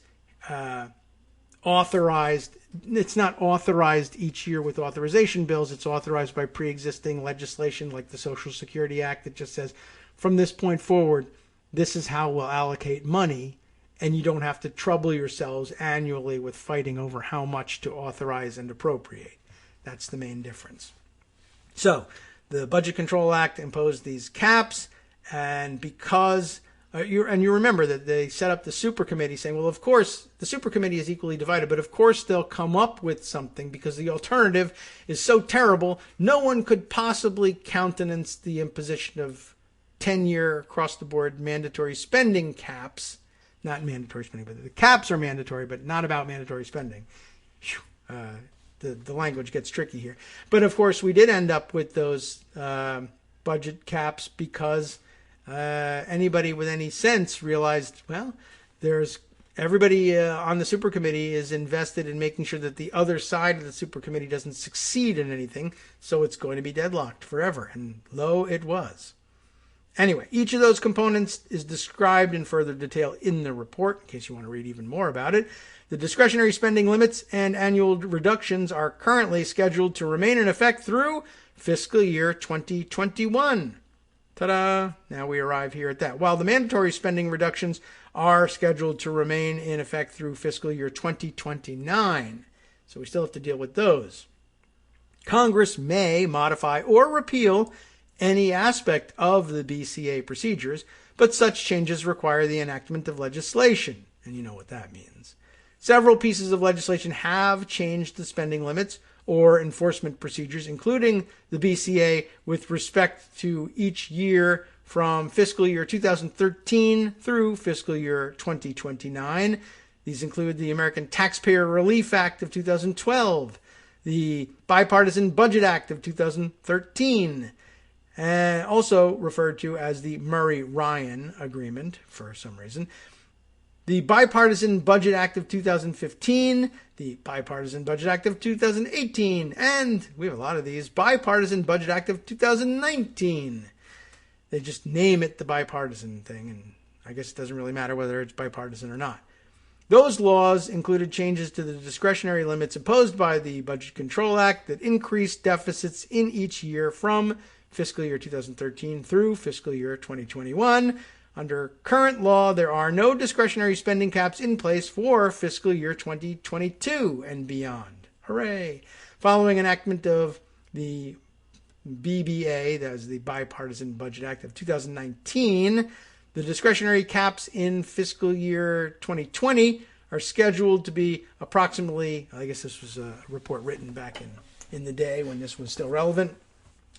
authorized. It's not authorized each year with authorization bills. It's authorized by pre-existing legislation like the Social Security Act that just says, from this point forward, this is how we'll allocate money, and you don't have to trouble yourselves annually with fighting over how much to authorize and appropriate. That's the main difference. So the Budget Control Act imposed these caps, and because You remember that they set up the super committee saying, well, of course, the super committee is equally divided, but of course they'll come up with something because the alternative is so terrible, no one could possibly countenance the imposition of 10-year across-the-board mandatory spending caps. Not mandatory spending, but the caps are mandatory, but not about mandatory spending. The language gets tricky here. But, of course, we did end up with those budget caps because anybody with any sense realized, well, everybody on the super committee is invested in making sure that the other side of the super committee doesn't succeed in anything, so it's going to be deadlocked forever. And lo, it was. Anyway, each of those components is described in further detail in the report, in case you want to read even more about it. The discretionary spending limits and annual reductions are currently scheduled to remain in effect through fiscal year 2021. Ta-da! Now we arrive here at that. While the mandatory spending reductions are scheduled to remain in effect through fiscal year 2029. So we still have to deal with those. Congress may modify or repeal any aspect of the BCA procedures, but such changes require the enactment of legislation, and you know what that means. Several pieces of legislation have changed the spending limits or enforcement procedures, including the BCA with respect to each year from fiscal year 2013 through fiscal year 2029. These include the American Taxpayer Relief Act of 2012, the Bipartisan Budget Act of 2013, and also referred to as the Murray-Ryan Agreement for some reason, the Bipartisan Budget Act of 2015, the Bipartisan Budget Act of 2018, and we have a lot of these, Bipartisan Budget Act of 2019. They just name it the bipartisan thing, and I guess it doesn't really matter whether it's bipartisan or not. Those laws included changes to the discretionary limits imposed by the Budget Control Act that increased deficits in each year from fiscal year 2013 through fiscal year 2021. Under current law, there are no discretionary spending caps in place for fiscal year 2022 and beyond. Hooray! Following enactment of the BBA, that is the Bipartisan Budget Act of 2019, the discretionary caps in fiscal year 2020 are scheduled to be approximately, I guess this was a report written back in the day when this was still relevant,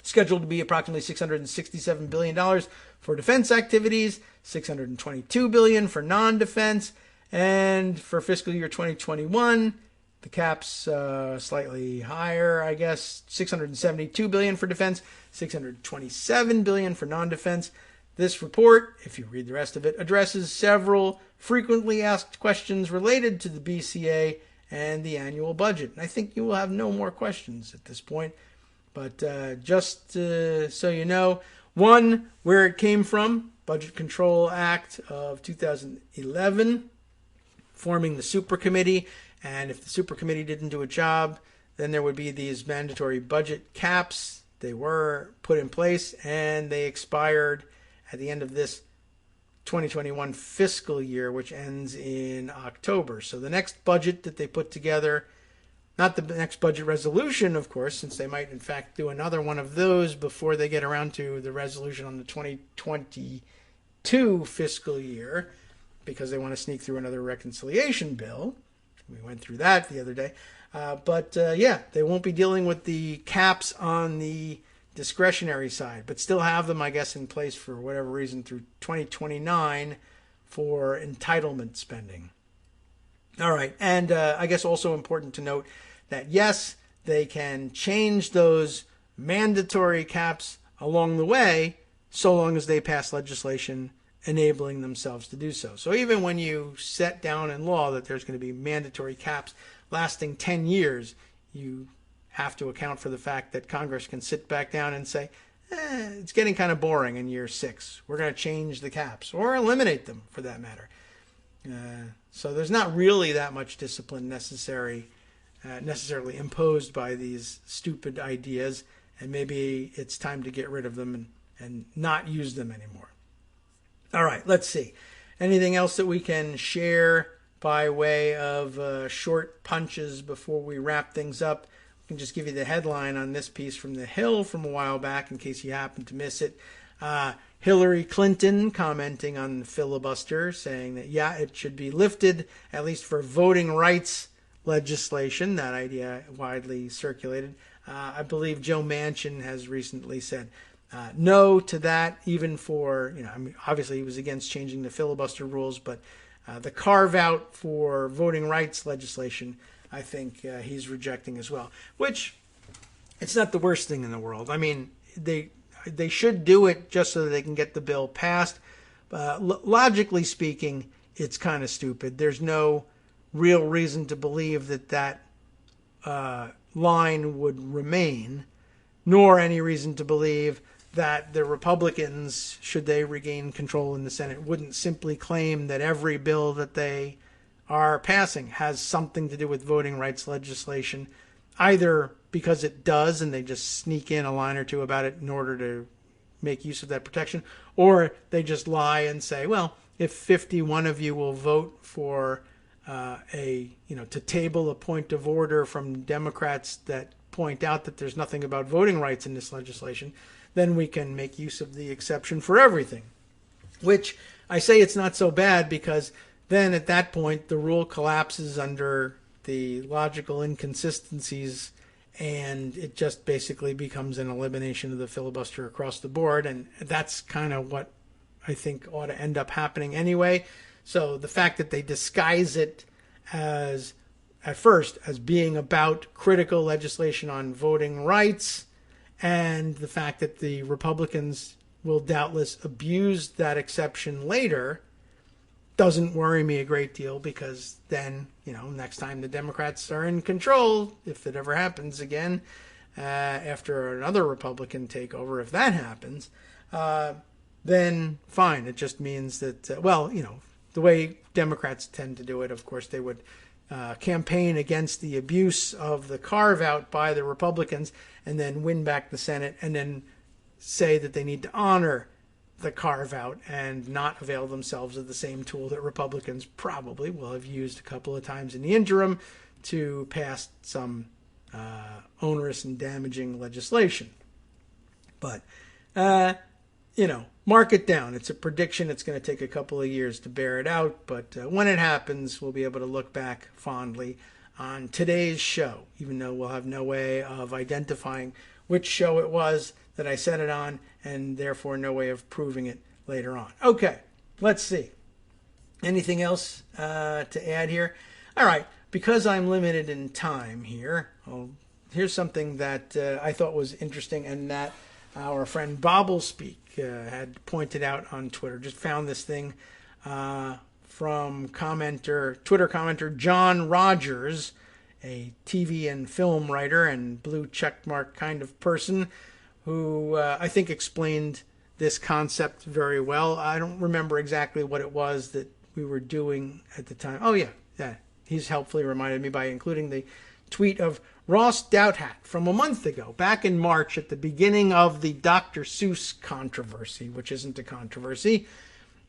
scheduled to be approximately $667 billion for defense activities, $622 billion for non-defense, and for fiscal year 2021, the cap's slightly higher, I guess, $672 billion for defense, $627 billion for non-defense. This report, if you read the rest of it, addresses several frequently asked questions related to the BCA and the annual budget. I think you will have no more questions at this point. But just so you know, one, where it came from, Budget Control Act of 2011, forming the super committee. And if the super committee didn't do a job, then there would be these mandatory budget caps. They were put in place and they expired at the end of this 2021 fiscal year, which ends in October. So the next budget that they put together, not the next budget resolution, of course, since they might in fact do another one of those before they get around to the resolution on the 2022 fiscal year, because they want to sneak through another reconciliation bill. We went through that the other day. But they won't be dealing with the caps on the discretionary side, but still have them, I guess, in place for whatever reason through 2029 for entitlement spending. All right, and I guess also important to note that, yes, they can change those mandatory caps along the way so long as they pass legislation enabling themselves to do so. So even when you set down in law that there's going to be mandatory caps lasting 10 years, you have to account for the fact that Congress can sit back down and say, it's getting kind of boring in year 6. We're going to change the caps or eliminate them for that matter. So there's not really that much discipline necessarily imposed by these stupid ideas, and maybe it's time to get rid of them and not use them anymore. All right, let's see. Anything else that we can share by way of short punches before we wrap things up? I can just give you the headline on this piece from The Hill from a while back in case you happen to miss it. Hillary Clinton commenting on the filibuster, saying that, yeah, it should be lifted, at least for voting rights legislation. That idea widely circulated. I believe Joe Manchin has recently said no to that, even for, obviously he was against changing the filibuster rules, but the carve out for voting rights legislation, I think he's rejecting as well, which it's not the worst thing in the world. I mean, they should do it just so that they can get the bill passed. Logically speaking, it's kind of stupid. There's no real reason to believe that line would remain, nor any reason to believe that the Republicans, should they regain control in the Senate, wouldn't simply claim that every bill that they are passing has something to do with voting rights legislation, either because it does and they just sneak in a line or two about it in order to make use of that protection, or they just lie and say, well, if 51 of you will vote for to table a point of order from Democrats that point out that there's nothing about voting rights in this legislation, then we can make use of the exception for everything. Which I say it's not so bad, because then at that point the rule collapses under the logical inconsistencies, and it just basically becomes an elimination of the filibuster across the board. And that's kind of what I think ought to end up happening anyway. So the fact that they disguise it as, at first, as being about critical legislation on voting rights, and the fact that the Republicans will doubtless abuse that exception later, doesn't worry me a great deal, because then, next time the Democrats are in control, if it ever happens again, after another Republican takeover, if that happens, then fine. It just means that, the way Democrats tend to do it, of course, they would campaign against the abuse of the carve-out by the Republicans, and then win back the Senate, and then say that they need to honor the carve-out and not avail themselves of the same tool that Republicans probably will have used a couple of times in the interim to pass some onerous and damaging legislation. But, mark it down. It's a prediction. It's going to take a couple of years to bear it out, but when it happens, we'll be able to look back fondly on today's show, even though we'll have no way of identifying which show it was that I said it on, and therefore no way of proving it later on. Okay, let's see. Anything else to add here? All right, because I'm limited in time here, here's something that I thought was interesting, and that our friend Bobblespeak had pointed out on Twitter. Just found this thing from Twitter commenter John Rogers, a TV and film writer and blue checkmark kind of person, who I think explained this concept very well. I don't remember exactly what it was that we were doing at the time. Oh, yeah. He's helpfully reminded me by including the tweet of Ross Doubthat from a month ago, back in March, at the beginning of the Dr. Seuss controversy, which isn't a controversy.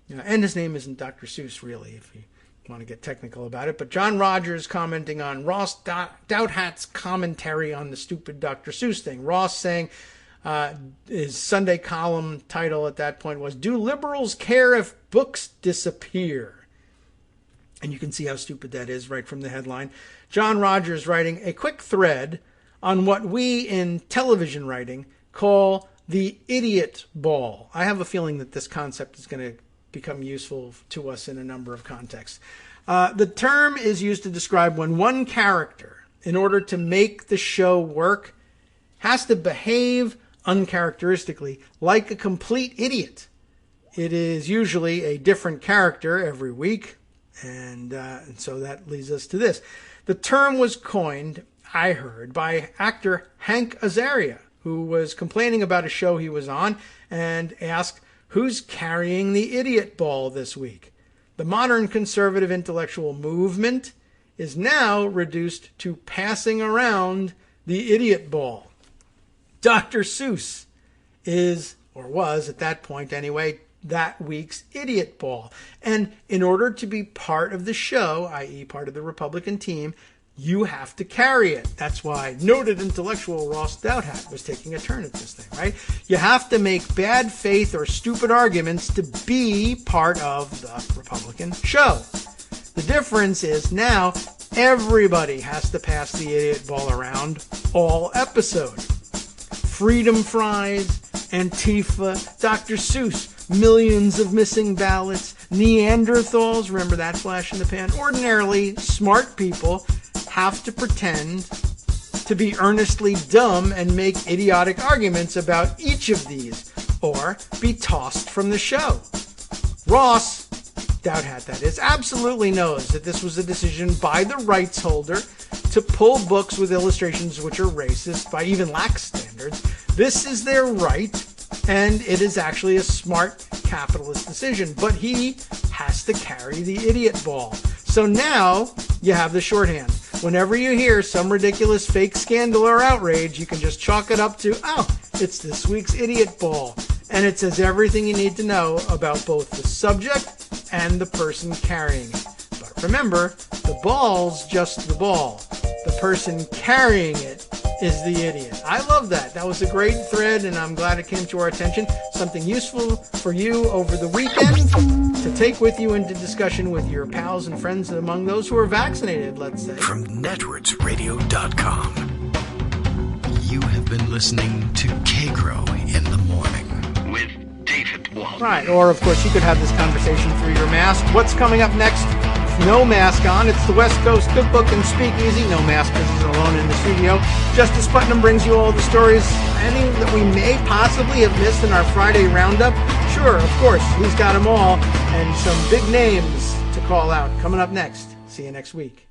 And his name isn't Dr. Seuss, really, if you want to get technical about it. But John Rogers commenting on Ross Doubthat's commentary on the stupid Dr. Seuss thing. Ross saying, his Sunday column title at that point was, "Do Liberals Care If Books Disappear?" And you can see how stupid that is right from the headline. John Rogers writing a quick thread on what we in television writing call the idiot ball. I have a feeling that this concept is going to become useful to us in a number of contexts. The term is used to describe when one character, in order to make the show work, has to behave uncharacteristically like a complete idiot. It is usually a different character every week, and so that leads us to this. The term was coined, I heard, by actor Hank Azaria, who was complaining about a show he was on and asked, "Who's carrying the idiot ball this week?" The modern conservative intellectual movement is now reduced to passing around the idiot ball. Dr. Seuss is, or was at that point anyway, that week's idiot ball. And in order to be part of the show, i.e. part of the Republican team, you have to carry it. That's why noted intellectual Ross Douthat was taking a turn at this thing, right? You have to make bad faith or stupid arguments to be part of the Republican show. The difference is now everybody has to pass the idiot ball around all episode. Freedom Fries, Antifa, Dr. Seuss, millions of missing ballots, Neanderthals, remember that flash in the pan? Ordinarily, smart people have to pretend to be earnestly dumb and make idiotic arguments about each of these, or be tossed from the show. Ross Douthat, that is, absolutely knows that this was a decision by the rights holder to pull books with illustrations which are racist by even lax standards. This is their right, and it is actually a smart capitalist decision, but he has to carry the idiot ball. So now you have the shorthand. Whenever you hear some ridiculous fake scandal or outrage, you can just chalk it up to, oh, it's this week's idiot ball. And it says everything you need to know about both the subject and the person carrying it. But remember, the ball's just the ball. The person carrying it is the idiot. I love that. That was a great thread, and I'm glad it came to our attention. Something useful for you over the weekend to take with you into discussion with your pals and friends among those who are vaccinated, let's say. From networksradio.com, you have been listening to Kagro in the Morning with David Waldman. Right, or of course you could have this conversation through your mask. What's coming up next? No mask on. It's the West Coast Cookbook and Speakeasy. No mask because he's alone in the studio. Justice Putnam brings you all the stories, any that we may possibly have missed in our Friday roundup. Sure, of course, he's got them all, and some big names to call out. Coming up next. See you next week.